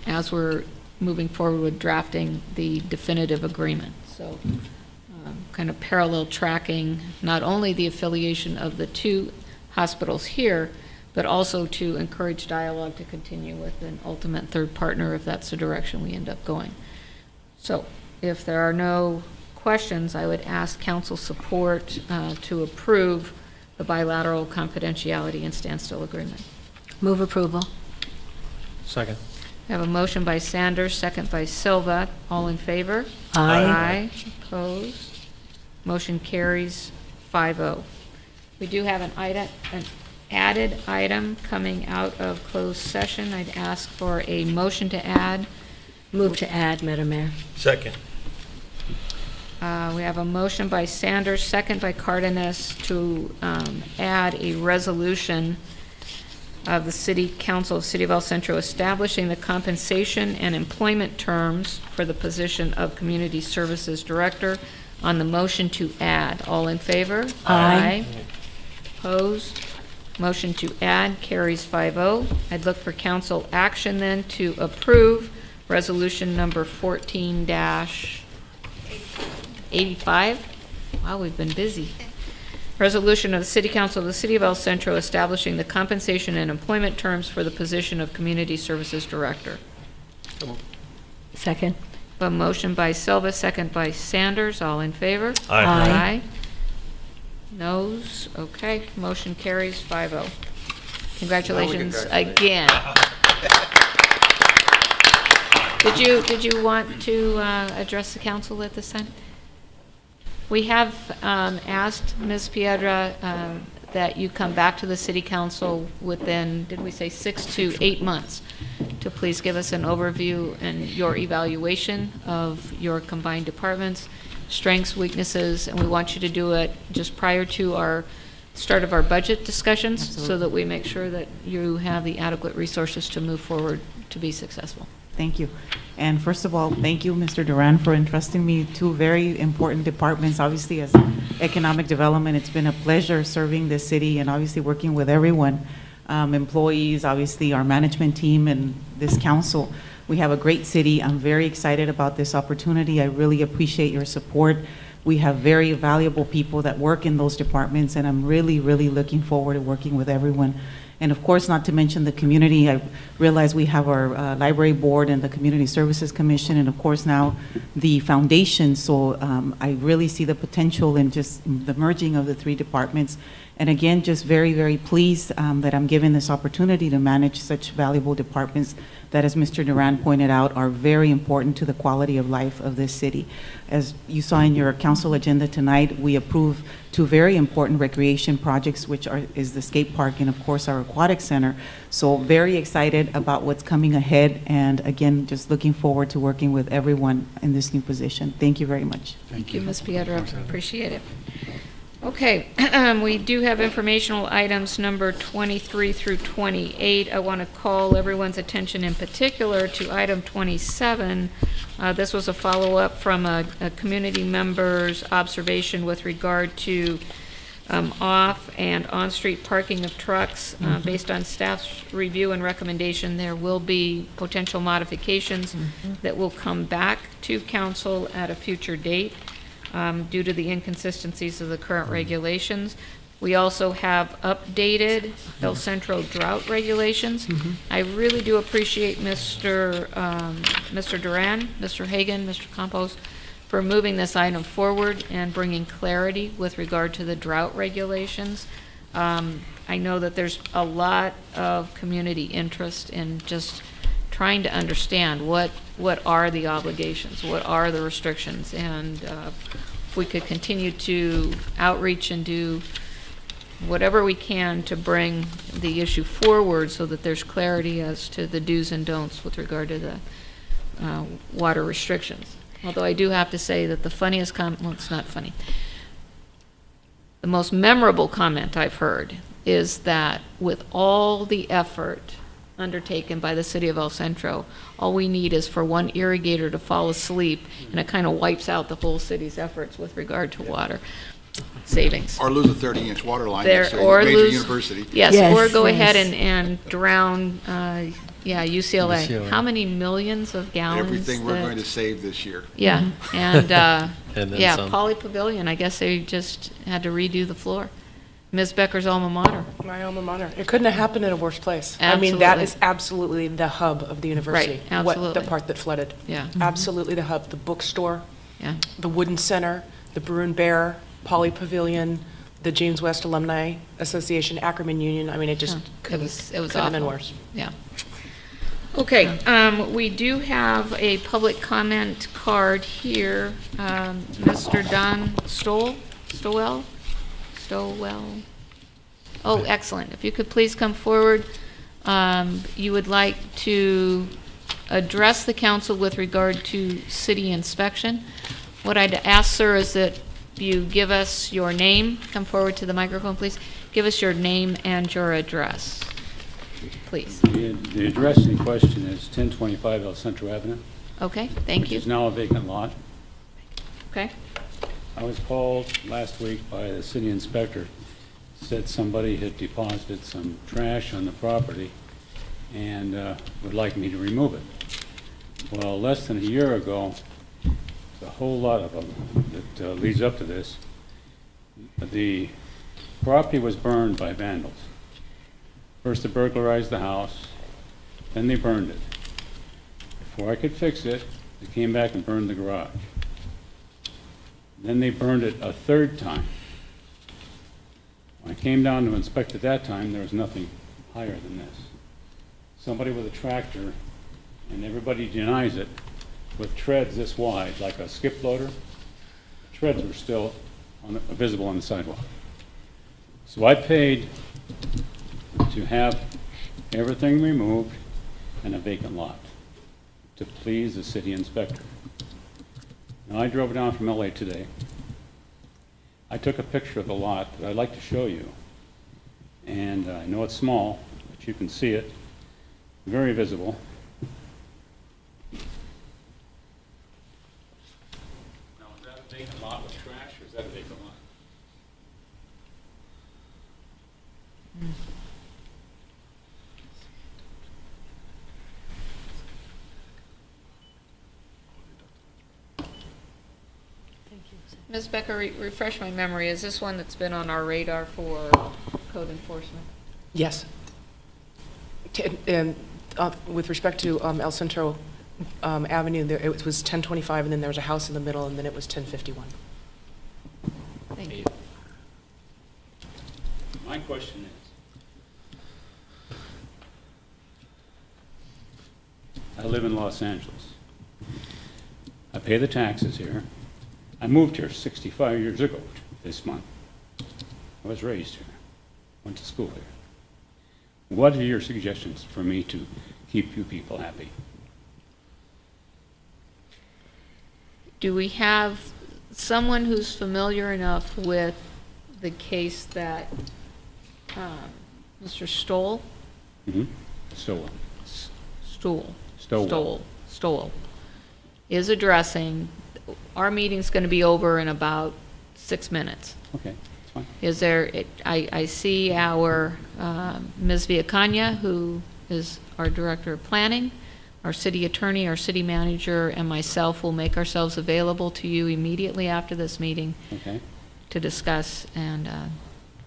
as we're moving forward with drafting the definitive agreement. So kind of parallel tracking not only the affiliation of the two hospitals here, but also to encourage dialogue to continue with an ultimate third partner if that's the direction we end up going. So if there are no questions, I would ask council support to approve the bilateral confidentiality and standstill agreement. Move approval. Second. I have a motion by Sanders, second by Silva. All in favor? Aye. Aye. Opposed? Motion carries 5-0. We do have an added item coming out of closed session. I'd ask for a motion to add. Move to add, Madam Mayor. Second. We have a motion by Sanders, second by Cardenas, to add a resolution of the City Council of City of El Centro establishing the compensation and employment terms for the position of Community Services Director. On the motion to add, all in favor? Aye. Opposed? Motion to add carries 5-0. I'd look for council action then to approve resolution number 14-85. Wow, we've been busy. Resolution of the City Council of the City of El Centro establishing the compensation and employment terms for the position of Community Services Director. Second. A motion by Silva, second by Sanders. All in favor? Aye. Aye. Noes? Okay, motion carries 5-0. Congratulations again. Did you want to address the council at this time? We have asked Ms. Piedra that you come back to the city council within, did we say 6 to 8 months, to please give us an overview and your evaluation of your combined departments, strengths, weaknesses, and we want you to do it just prior to our start of our budget discussions so that we make sure that you have the adequate resources to move forward to be successful. Thank you. And first of all, thank you, Mr. Duran, for entrusting me two very important departments. Obviously, as economic development, it's been a pleasure serving this city and obviously working with everyone, employees, obviously our management team and this council. We have a great city. I'm very excited about this opportunity. I really appreciate your support. We have very valuable people that work in those departments, and I'm really, really looking forward to working with everyone. And of course, not to mention the community. I realize we have our library board and the Community Services Commission, and of course now the foundation. So I really see the potential in just the merging of the three departments. And again, just very, very pleased that I'm given this opportunity to manage such valuable departments that, as Mr. Duran pointed out, are very important to the quality of life of this city. As you saw in your council agenda tonight, we approved two very important recreation projects, which is the skate park and of course our aquatic center. So very excited about what's coming ahead, and again, just looking forward to working with everyone in this new position. Thank you very much. Thank you, Ms. Piedra. Appreciate it. Okay, we do have informational items number 23 through 28. I want to call everyone's attention in particular to item 27. This was a follow-up from a community member's observation with regard to off and on-street parking of trucks. Based on staff's review and recommendation, there will be potential modifications that will come back to council at a future date. Due to the inconsistencies of the current regulations. We also have updated El Centro drought regulations. I really do appreciate Mr. Duran, Mr. Hagan, Mr. Campos for moving this item forward and bringing clarity with regard to the drought regulations. I know that there's a lot of community interest in just trying to understand what are the obligations, what are the restrictions, and if we could continue to outreach and do whatever we can to bring the issue forward so that there's clarity as to the do's and don'ts with regard to the water restrictions. Although I do have to say that the funniest comment, well, it's not funny, the most memorable comment I've heard is that with all the effort undertaken by the city of El Centro, all we need is for one irrigator to fall asleep, and it kind of wipes out the whole city's efforts with regard to water savings. Or lose a 30-inch water line There, next to or a major lose, university. yes, Yes, or go yes. ahead and drown, UCLA. How many millions of gallons? Everything we're that- going to save this year. Yeah, and, And then yeah, some. Poly Pavilion, I guess they just had to redo the floor. Ms. Becker's alma mater. My alma mater. It couldn't have happened in a worse place. I mean, that is absolutely the hub of the university. Right, absolutely. The part that flooded. Yeah. Absolutely the hub. The bookstore, Yeah. the Wooden Center, the Bruin Bear, Poly Pavilion, the James West Alumni Association, Ackerman Union. I mean, it just It couldn't was have been awful. worse. Yeah. Okay, we do have a public comment card here. Mr. Don Stowell? Oh, excellent. If you could please come forward. You would like to address the council with regard to city inspection. What I'd ask, sir, is that you give us your name. Come forward to the microphone, please. Give us your name and your address. please. The address in question is 1025 El Centro Avenue. Okay, thank you. Which is now a vacant lot. Okay. I was called last week by the city inspector, said somebody had deposited some trash on the property and would like me to remove it. Well, less than a year ago, a whole lot of them that leads up to this, the property was burned by vandals. First they burglarized the house, then they burned it. Before I could fix it, they came back and burned the garage. Then they burned it a third time. When I came down to inspect it that time, there was nothing higher than this. Somebody with a tractor, and everybody denies it, with treads this wide, like a skip loader, the treads were still visible on the sidewalk. So I paid to have everything removed and a vacant lot to please the city inspector. Now, I drove down from LA today. I took a picture of the lot that I'd like to show you. And I know it's small, but you can see it. Very visible. Now, is that a vacant lot with trash, or is that a vacant lot? Ms. Becker, refresh my memory. Is this one that's been on our radar for code enforcement? Yes. And with respect to El Centro Avenue, it was 1025, and then there was a house in the middle, and then it was 1051. Thank you. My question is, I live in Los Angeles. I pay the taxes here. I moved here 65 years ago this month. I was raised here, went to school here. What are your suggestions for me to keep you people happy? Do we have someone who's familiar enough with the case that Mr. Stoll? Mm-hmm. Stowell. Stoll is addressing? Our meeting's going to be over in about 6 minutes. Okay, that's fine. Is there, I see our Ms. Villacana, who is our Director of Planning, our City Attorney, our City Manager, and myself will make ourselves available to you immediately after this meeting to discuss and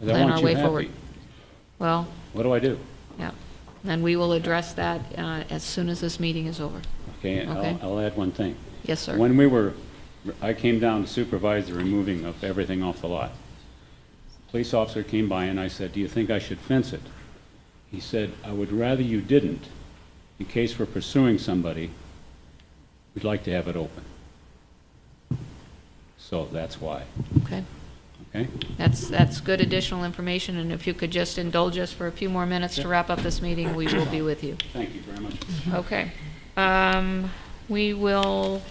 plan our way forward. Well, what do I do? Yeah, and we will address that as soon as this meeting is over. Okay, I'll add one thing. Yes, sir. When I came down to supervise the removing of everything off the lot. Police officer came by and I said, "Do you think I should fence it?" He said, "I would rather you didn't. In case we're pursuing somebody, we'd like to have it open." So that's why. Okay. Okay? That's good additional information, and if you could just indulge us for a few more minutes to wrap up this meeting, we will be with you. Thank you very much. Okay. We will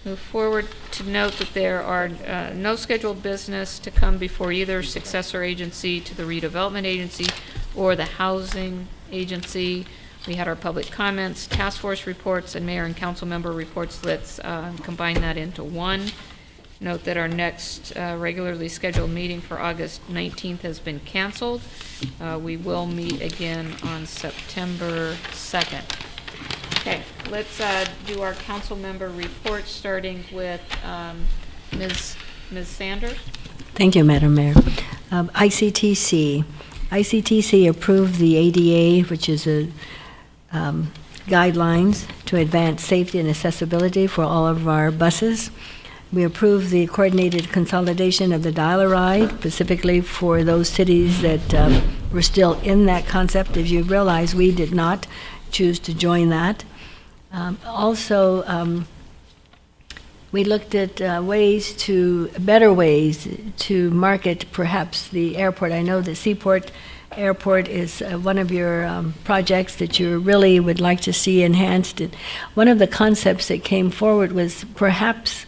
move forward to note that there are no scheduled business to come before either successor agency to the redevelopment agency or the housing agency. We had our public comments, task force reports, and mayor and council member reports. Let's combine that into one. Note that our next regularly scheduled meeting for August 19th has been canceled. We will meet again on September 2nd. Okay, let's do our council member reports, starting with Ms. Sanders. Thank you, Madam Mayor. ICTC. ICTC approved the ADA, which is a guidelines to advance safety and accessibility for all of our buses. We approved the coordinated consolidation of the dial-a-ride, specifically for those cities that were still in that concept. As you realize, we did not choose to join that. We looked at better ways to market perhaps the airport. I know the Seaport Airport is one of your projects that you really would like to see enhanced. And one of the concepts that came forward was perhaps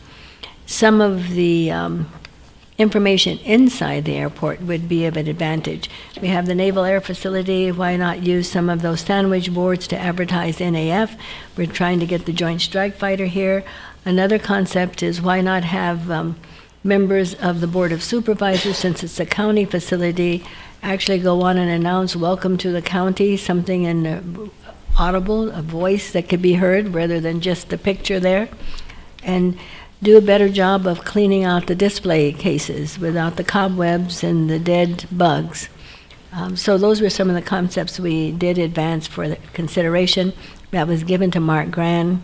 some of the information inside the airport would be of an advantage. We have the Naval Air Facility. Why not use some of those sandwich boards to advertise NAF? We're trying to get the Joint Strike Fighter here. Another concept is why not have members of the Board of Supervisors, since it's a county facility, actually go on and announce, welcome to the county, something in audible, a voice that could be heard rather than just the picture there, and do a better job of cleaning out the display cases without the cobwebs and the dead bugs. So those were some of the concepts we did advance for the consideration. That was given to Mark Gran.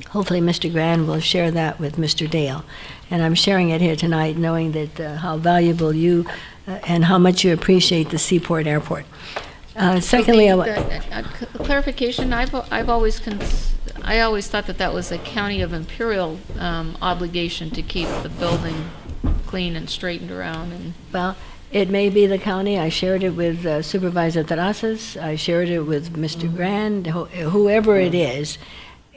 Hopefully Mr. Gran will share that with Mr. Dale. And I'm sharing it here tonight knowing that how valuable you and how much you appreciate the Seaport Airport. Secondly, Clarification, I've always I always thought that that was a County of Imperial obligation to keep the building clean and straightened around. And well, it may be the county. I shared it with Supervisor Terrazas. I shared it with Mr. Grand, whoever it is.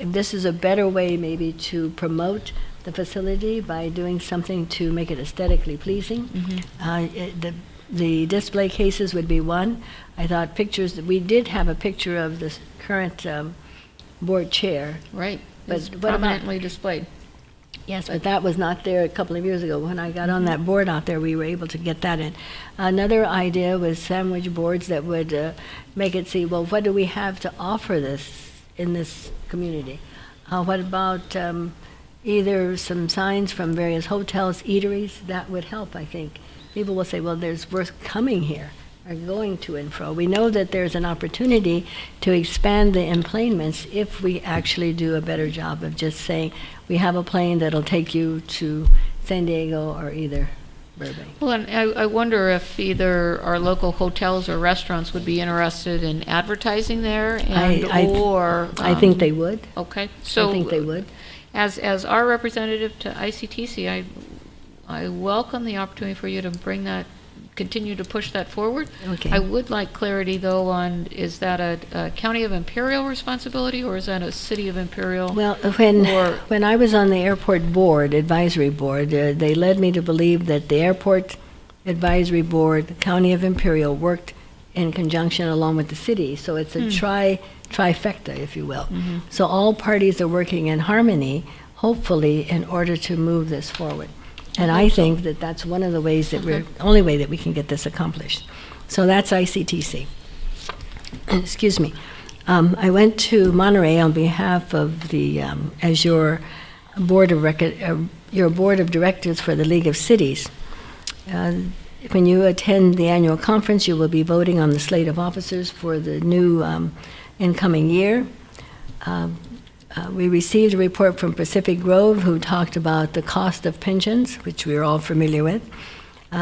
This is a better way maybe to promote the facility by doing something to make it aesthetically pleasing. The display cases would be one. I thought pictures, we did have a picture of the current board chair. Right, But it's what about- prominently displayed. Yes, but that was not there a couple of years ago. When I got on that board out there, we were able to get that in. Another idea was sandwich boards that would make it see, well, what do we have to offer this in this community? What about either some signs from various hotels, eateries? That would help, I think. People will say, well, there's worth coming here or going to and fro. We know that there's an opportunity to expand the enplanements if we actually do a better job of just saying, we have a plane that'll take you to San Diego or either Burbank. Well, and I wonder if either our local hotels or restaurants would be interested in advertising there, and I think they would. Okay, so I think they would. As our representative to ICTC, I welcome the opportunity for you to bring that, continue to push that forward. Okay. I would like clarity, though, on, is that a County of Imperial responsibility, or is that a City of Imperial? Well, when I was on the airport board, advisory board, they led me to believe that the airport advisory board, the County of Imperial, worked in conjunction along with the city. So it's a trifecta, if you will. So all parties are working in harmony, hopefully, in order to move this forward. And I think that that's one of the ways that only way that we can get this accomplished. So that's ICTC. Excuse me. I went to Monterey on behalf of the, as your board of directors for the League of Cities. When you attend the annual conference, you will be voting on the slate of officers for the new incoming year. We received a report from Pacific Grove, who talked about the cost of pensions, which we're all familiar with.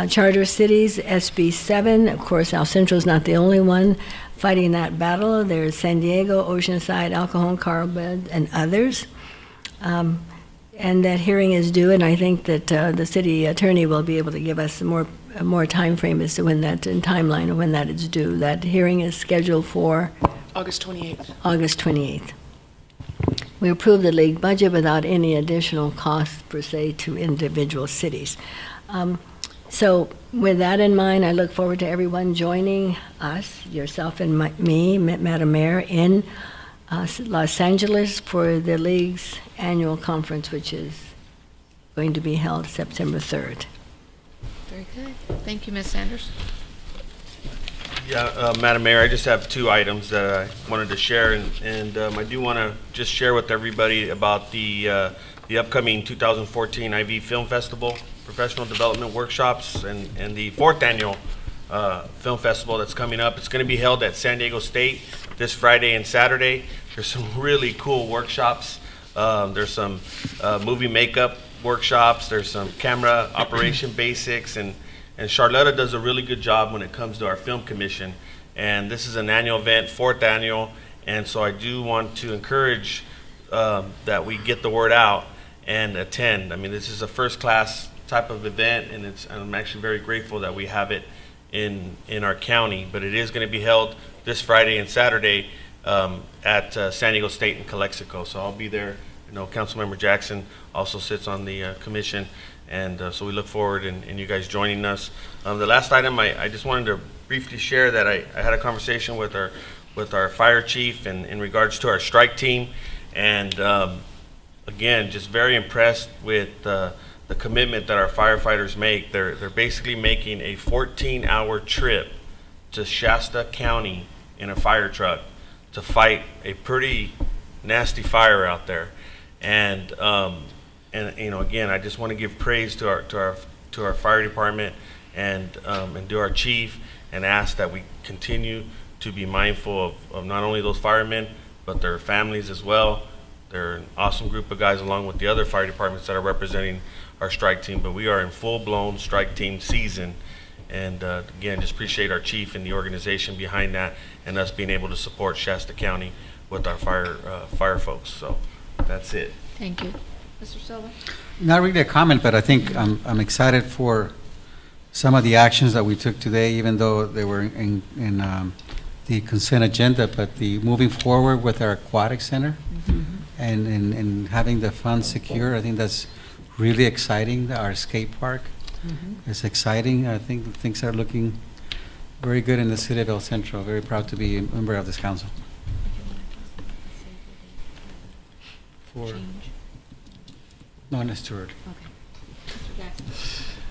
Charter cities, SB 7, of course, El Centro is not the only one fighting that battle. There's San Diego, Oceanside, El Cajon, Carlsbad, and others. And that hearing is due, and I think that the city attorney will be able to give us more time frame as to when that, and timeline of when that is due. That hearing is scheduled for August 28th. August 28th. We approved the league budget without any additional cost, per se, to individual cities. So with that in mind, I look forward to everyone joining us, yourself and me, Madam Mayor, in Los Angeles for the league's annual conference, which is going to be held September 3rd. Very good. Thank you, Ms. Sanders. Yeah, Madam Mayor, I just have two items that I wanted to share, and I do want to just share with everybody about the upcoming 2014 IV Film Festival, professional development workshops, and the fourth annual film festival that's coming up. It's going to be held at San Diego State this Friday and Saturday. There's some really cool workshops. There's some movie makeup workshops. There's some camera operation basics, and Charlotta does a really good job when it comes to our film commission. And this is an annual event, fourth annual, and so I do want to encourage that we get the word out and attend. I mean, this is a first-class type of event, and I'm actually very grateful that we have it in our county. But it is going to be held this Friday and Saturday at San Diego State in Calexico. So I'll be there. You know, Councilmember Jackson also sits on the commission, And so we look forward in you guys joining us. The last item, I just wanted to briefly share that I had a conversation with our fire chief in regards to our strike team. And again, just very impressed with the commitment that our firefighters make. They're basically making a 14-hour trip to Shasta County in a fire truck to fight a pretty nasty fire out there. And you know, again, I just want to give praise to our fire department and to our chief, and ask that we continue to be mindful of not only those firemen but their families as well. They're an awesome group of guys, along with the other fire departments that are representing our strike team. But we are in full-blown strike team season. And again, just appreciate our chief and the organization behind that, and us being able to support Shasta County with our fire folks. So that's it. Thank you. Mr. Silva? Not really a comment, but I think I'm excited for some of the actions that we took today, even though they were in the consent agenda, but the moving forward with our aquatic center and having the funds secure, I think that's really exciting. Our skate park is exciting. I think things are looking very good in the city of El Centro. Very proud to be a member of this council. No, Ms. Stewart.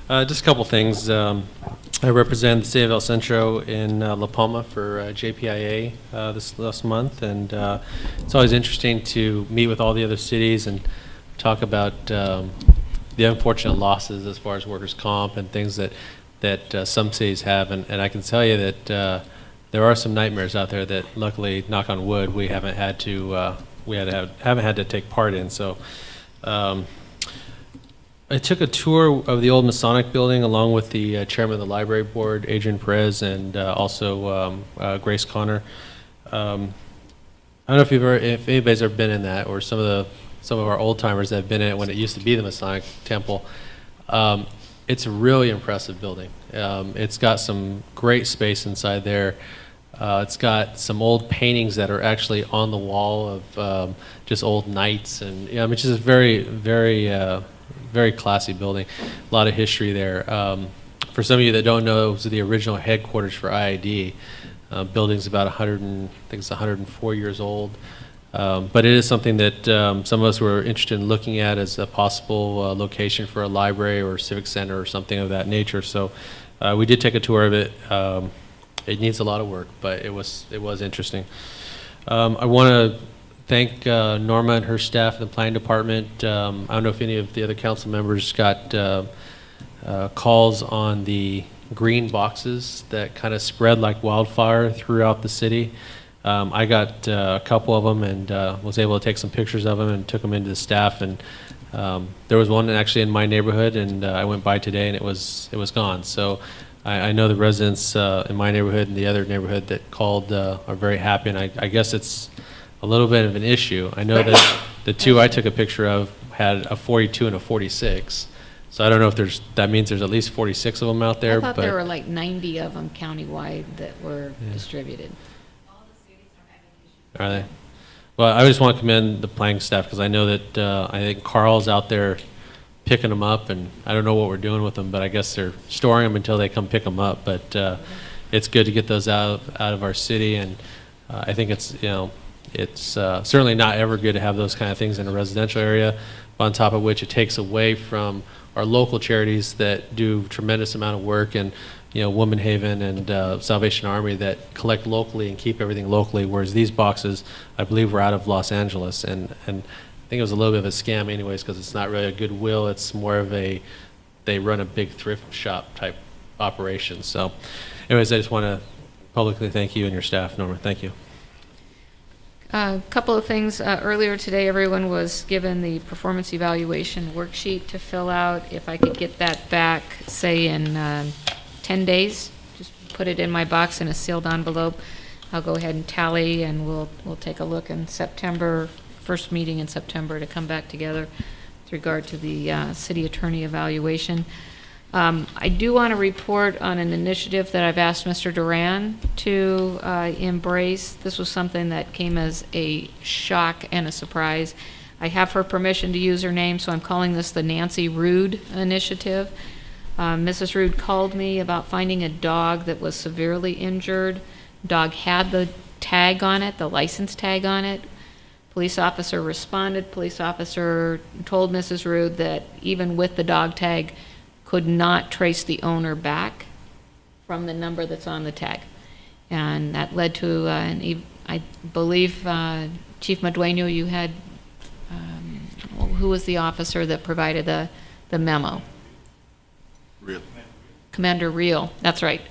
Just a couple things. I represent the city of El Centro in La Palma for JPIA this last month, and it's always interesting to meet with all the other cities and talk about the unfortunate losses as far as workers' comp and things that some cities have. And I can tell you that there are some nightmares out there that, luckily, knock on wood, we haven't had to haven't had to take part in. So. I took a tour of the old Masonic building along with the chairman of the library board, Adrian Perez, and also Grace Connor. I don't know if anybody's ever been in that, or some of our old timers that have been in it when it used to be the Masonic Temple. It's a really impressive building. It's got some great space inside there. It's got some old paintings that are actually on the wall of just old knights, and it's just a very, very very classy building. A lot of history there. For some of you that don't know, it was the original headquarters for IID. Building's about 104 years old. But it is something that some of us were interested in looking at as a possible location for a library or civic center or something of that nature. So we did take a tour of it. It needs a lot of work, but it was interesting. I want to thank Norma and her staff in the planning department. I don't know if any of the other council members got calls on the green boxes that kind of spread like wildfire throughout the city. I got a couple of them and was able to take some pictures of them and took them into the staff. And there was one actually in my neighborhood, and I went by today and it was gone. So I know the residents in my neighborhood and the other neighborhood that called are very happy, and I guess it's a little bit of an issue. I know that the two I took a picture of had a 42 and a 46. So I don't know if that means there's at least 46 of them out there. I thought but there were like 90 of them countywide that were distributed. Are they? Well, I just want to commend the planning staff, because I know that I think Carl's out there picking them up, and I don't know what we're doing with them, but I guess they're storing them until they come pick them up. But it's good to get those out of our city, and I think it's certainly not ever good to have those kind of things in a residential area. On top of which, it takes away from our local charities that do tremendous amount of work, and Woman Haven and Salvation Army that collect locally and keep everything locally. Whereas these boxes, I believe, were out of Los Angeles, and I think it was a little bit of a scam, anyways, because it's not really a Goodwill. It's more of they run a big thrift shop type operation. So, anyways, I just want to publicly thank you and your staff, Norma. Thank you. A couple of things. Earlier today, everyone was given the performance evaluation worksheet to fill out. If I could get that back, say in 10 days, just put it in my box in a sealed envelope. I'll go ahead and tally, and we'll take a look in September, first meeting in September, to come back together with regard to the city attorney evaluation. I do want to report on an initiative that I've asked Mr. Duran to embrace. This was something that came as a shock and a surprise. I have her permission to use her name, so I'm calling this the Nancy Rude Initiative. Mrs. Rude called me about finding a dog that was severely injured. Dog had the tag on it, the license tag on it. Police officer responded. Police officer told Mrs. Rude that even with the dog tag, could not trace the owner back from the number that's on the tag. And that led to, I believe, Chief Madueño, you had, who was the officer that provided the memo? Real. Commander Reel, that's right,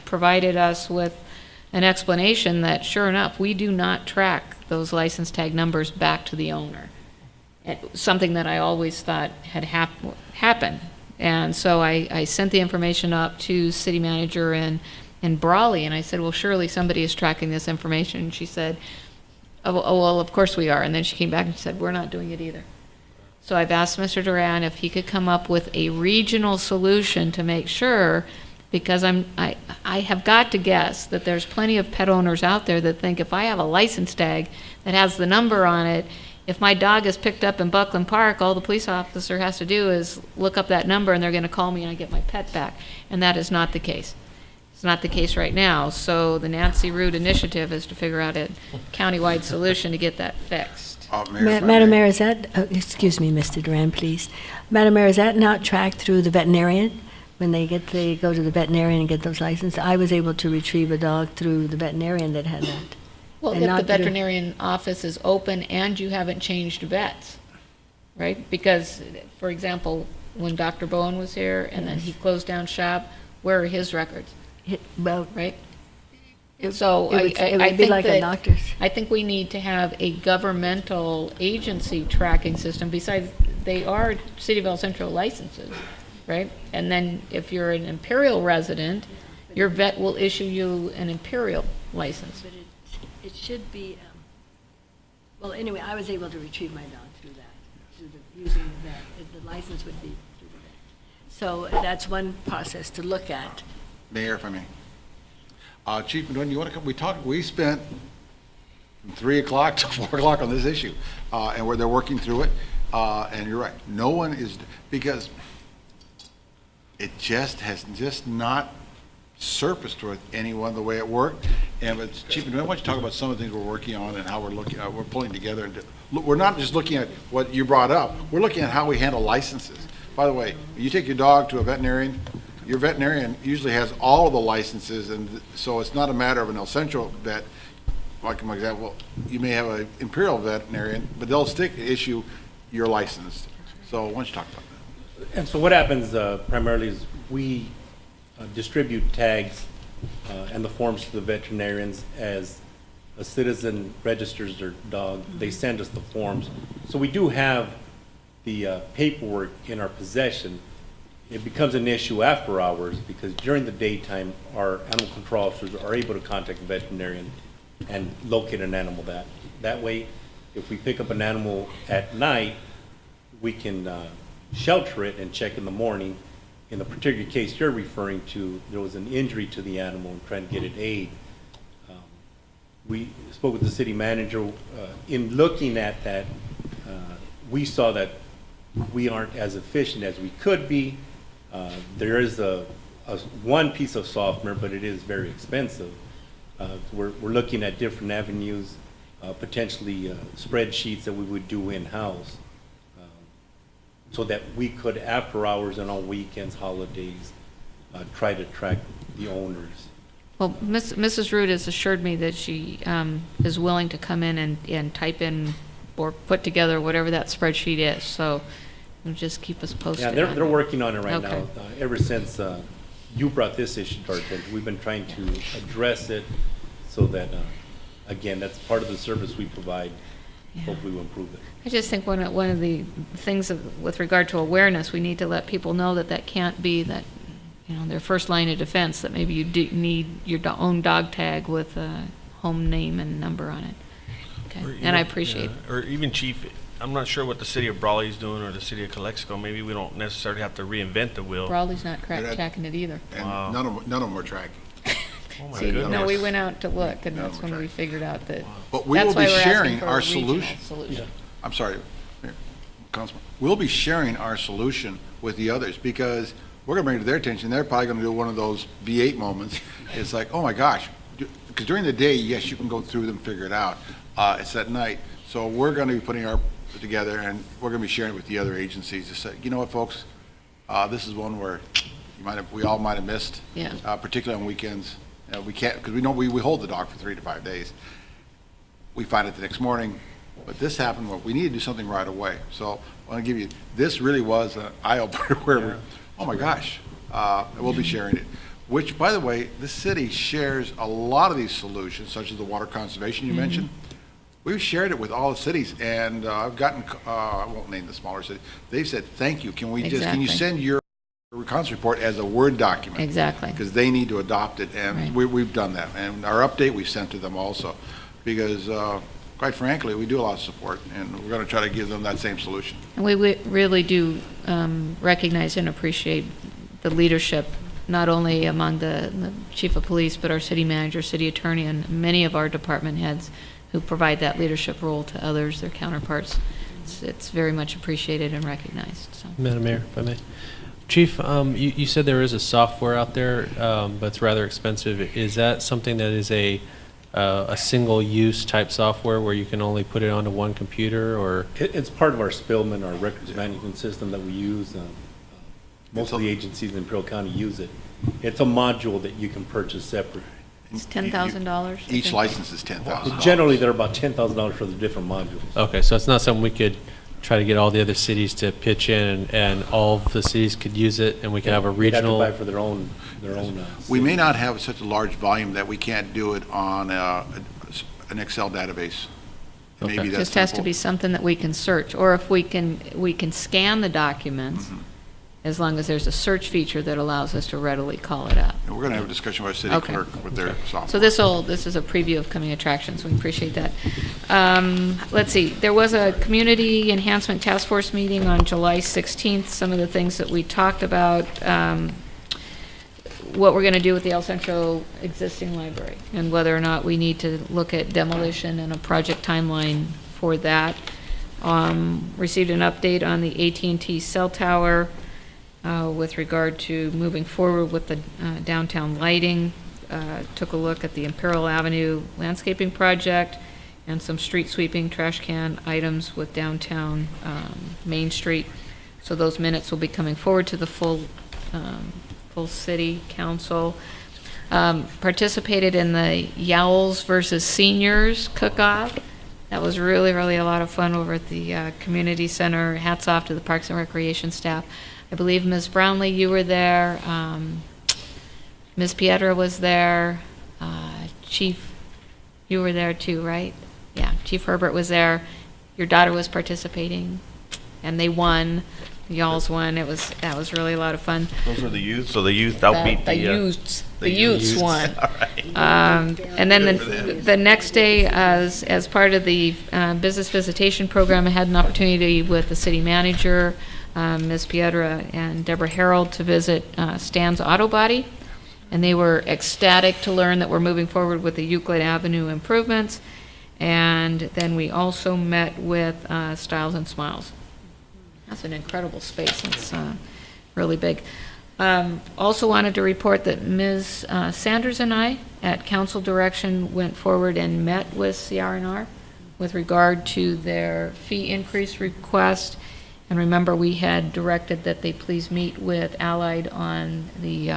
provided us with an explanation that sure enough, we do not track those license tag numbers back to the owner. Something that I always thought had happened. And so I sent the information up to city manager in Brawley, and I said, well, surely somebody is tracking this information. And she said, oh, well, of course we are. And then she came back and said, we're not doing it either. So I've asked Mr. Duran if he could come up with a regional solution to make sure, because I have got to guess that there's plenty of pet owners out there that think if I have a license tag that has the number on it, if my dog is picked up in Buckland Park, all the police officer has to do is look up that number and they're going to call me and I get my pet back. And that is not the case. It's not the case right now. So the Nancy Rude Initiative is to figure out a countywide solution to get that fixed. Madam Mayor, is that, excuse me, Mr. Duran, please. Madam Mayor, is that not tracked through the veterinarian? When they go to the veterinarian and get those licenses? I was able to retrieve a dog through the veterinarian that had that. Well, And if not the through- veterinarian office is open and you haven't changed vets, right? Because, for example, when Dr. Bowen was here and then he closed down shop, where are his records? Well, right? So it would I be think like a that, doctor's. I think we need to have a governmental agency tracking system. Besides, they are City of El Centro licenses, right? And then if you're an Imperial resident, your vet will issue you an Imperial license. But it should be, well, anyway, I was able to retrieve my dog through that, using the vet. The license would be through the vet. So that's one process to look at. Mayor, if I may. Chief Madueño, you want to come? We spent from 3 o'clock to 4 o'clock on this issue, and where they're working through it. And you're right, no one is, because it just has not surfaced with anyone the way it worked. And but Chief Madueño, why don't you talk about some of the things we're working on and how we're looking, we're pulling together. We're not just looking at what you brought up. We're looking at how we handle licenses. By the way, you take your dog to a veterinarian. Your veterinarian usually has all of the licenses, and so it's not a matter of an El Centro vet. Like my example, you may have an Imperial veterinarian, but they'll issue your license. So why don't you talk about that? And so what happens primarily is we distribute tags and the forms to the veterinarians. As a citizen registers their dog, they send us the forms. So we do have the paperwork in our possession. It becomes an issue after hours because during the daytime, our animal control officers are able to contact the veterinarian and locate an animal that way. If we pick up an animal at night, we can shelter it and check in the morning. In the particular case you're referring to, there was an injury to the animal and trying to get it aid. We spoke with the city manager. In looking at that, we saw that we aren't as efficient as we could be. There is one piece of software, but it is very expensive. We're looking at different avenues, potentially spreadsheets that we would do in-house, so that we could, after hours and on weekends, holidays, try to track the owners. Well, Mrs. Root has assured me that she is willing to come in and type in or put together whatever that spreadsheet is. So just keep us posted. Yeah, they're working on it right Okay. now. Ever since you brought this issue to our attention, we've been trying to address it so that, again, that's part of the service we provide. Yeah. Hopefully we'll improve it. I just think one of the things with regard to awareness, we need to let people know that can't be that, their first line of defense, that maybe you need your own dog tag with a home name and number on it. Okay, and I appreciate it. Or even Chief, I'm not sure what the city of Brawley is doing or the city of Calexico. Maybe we don't necessarily have to reinvent the wheel. Brawley's not tracking it either. And Wow. none of them were tracking. Oh my See, goodness. no, we went out to look, and No, that's when we figured out that. But we that's will why be we're asking sharing for a our regional solution. solution. I'm sorry, Councilman, we'll be sharing our solution with the others, because we're going to bring it to their attention. They're probably going to do one of those V8 moments. It's like, oh my gosh, because during the day, yes, you can go through them, figure it out. It's at night. So we're going to be putting our together, and we're going to be sharing it with the other agencies to say, you know what, folks, this is one where we all might have missed, Yeah. Particularly on weekends. We can't, because we know we hold the dog for 3 to 5 days. We find it the next morning, but this happened, well, we need to do something right away. So I want to give you, this really was an eye-opener where we, oh my gosh, we'll be sharing it. Which, by the way, the city shares a lot of these solutions, such as the water conservation you mentioned. We've shared it with all the cities, and I've gotten, I won't name the smaller cities, they've said, thank you, can you Exactly. send your reconnaissance report as a Word document? Exactly. Because they need to adopt it, and Right. we've done that. And our update we've sent to them also, because quite frankly, we do a lot of support, and we're going to try to give them that same solution. And we really do recognize and appreciate the leadership, not only among the chief of police, but our city manager, city attorney, and many of our department heads who provide that leadership role to others, their counterparts. It's very much appreciated and recognized. So. Madam Mayor, if I may. Chief, you said there is a software out there, but it's rather expensive. Is that something that is a single-use type software where you can only put it onto one computer, or? It's part of our Spillman, our records management system that we use. Most of the agencies in Imperial County use it. It's a module that you can purchase separate. It's $10,000. Each license is $10,000. Generally, they're about $10,000 for the different modules. Okay, so it's not something we could try to get all the other cities to pitch in, and all of the cities could use it, and we could have a regional. They'd have to buy for their own. We may not have such a large volume that we can't do it on an Excel database. Okay. Maybe It that's just has to simple. be something that we can search, or if we can scan the documents, as long as there's a search feature that allows us to readily call it up. And we're going to have a discussion with our city Okay. clerk with their software. So this is a preview of coming attractions. We appreciate that. Let's see. There was a community enhancement task force meeting on July 16th. Some of the things that we talked about, what we're going to do with the El Centro existing library, and whether or not we need to look at demolition and a project timeline for that. Received an update on the AT&T cell tower. With regard to moving forward with the downtown lighting, took a look at the Imperial Avenue landscaping project and some street sweeping trash can items with downtown Main Street. So those minutes will be coming forward to the full city council. Participated in the Yowls versus Seniors cook-off. That was really, really a lot of fun over at the community center. Hats off to the Parks and Recreation staff. I believe Ms. Brownlee, you were there. Ms. Pietra was there. Chief, you were there too, right? Yeah, Chief Herbert was there. Your daughter was participating, and they won. Y'all's won. That was really a lot of fun. Those were the youth, so the youth outbeat The youths won. All right. And then the next day, as part of the business visitation program, I had an opportunity with the city manager, Ms. Pietra and Deborah Harold, to visit Stan's Auto Body, and they were ecstatic to learn that we're moving forward with the Euclid Avenue improvements. And then we also met with Styles and Smiles. That's an incredible space. It's really big. Also wanted to report that Ms. Sanders and I, at council direction, went forward and met with CR&R with regard to their fee increase request. And remember, we had directed that they please meet with Allied on the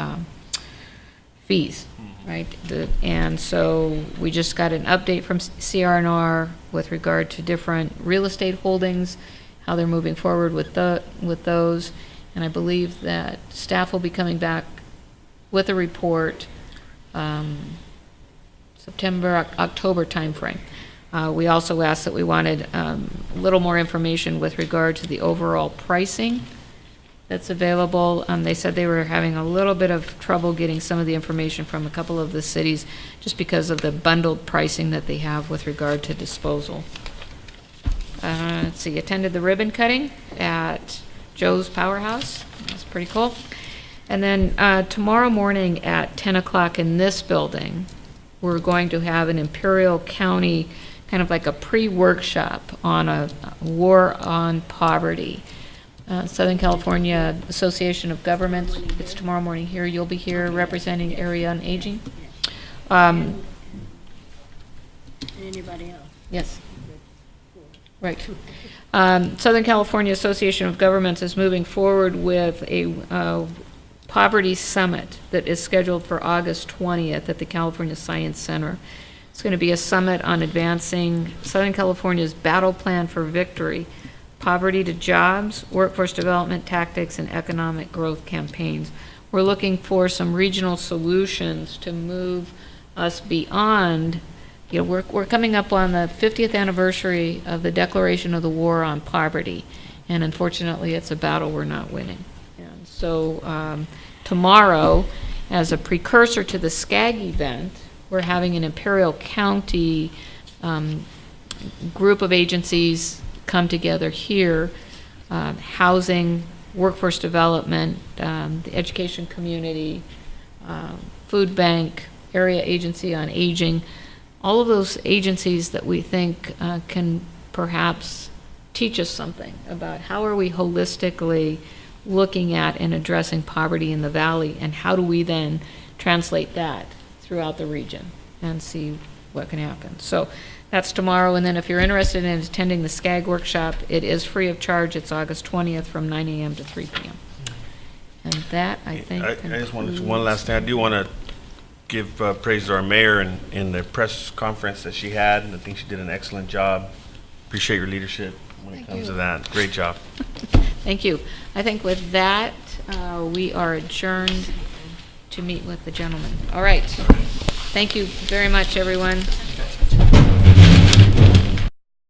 fees, right? And so we just got an update from CR&R with regard to different real estate holdings, how they're moving forward with those. And I believe that staff will be coming back with a report September, October timeframe. We also asked that we wanted a little more information with regard to the overall pricing that's available. They said they were having a little bit of trouble getting some of the information from a couple of the cities just because of the bundled pricing that they have with regard to disposal. Let's see, attended the ribbon cutting at Joe's Powerhouse. That's pretty cool. And then tomorrow morning at 10 o'clock in this building, we're going to have an Imperial County kind of like a pre-workshop on a war on poverty. Southern California Association of Governments, it's tomorrow morning here. You'll be here representing Area on Aging. Anybody else? Yes. Right. Southern California Association of Governments is moving forward with a poverty summit that is scheduled for August 20th at the California Science Center. It's going to be a summit on advancing Southern California's battle plan for victory, poverty to jobs, workforce development tactics, and economic growth campaigns. We're looking for some regional solutions to move us beyond. We're coming up on the 50th anniversary of the declaration of the war on poverty, and unfortunately, it's a battle we're not winning. And so tomorrow, as a precursor to the SCAG event, we're having an Imperial County group of agencies come together here, housing, workforce development, the education community, food bank, area agency on aging, all of those agencies that we think can perhaps teach us something about how are we holistically looking at and addressing poverty in the valley, and how do we then translate that throughout the region and see what can happen. So that's tomorrow, and then if you're interested in attending the SCAG workshop, it is free of charge. It's August 20th from 9 a.m. to 3 p.m. And that, I think, I just wanted to, one last thing. I do want to give praise to our mayor in the press conference that she had, and I think she did an excellent job. Appreciate your leadership when it comes to that. Great job. Thank you. I think with that, we are adjourned to meet with the gentleman. All right. Thank you very much, everyone.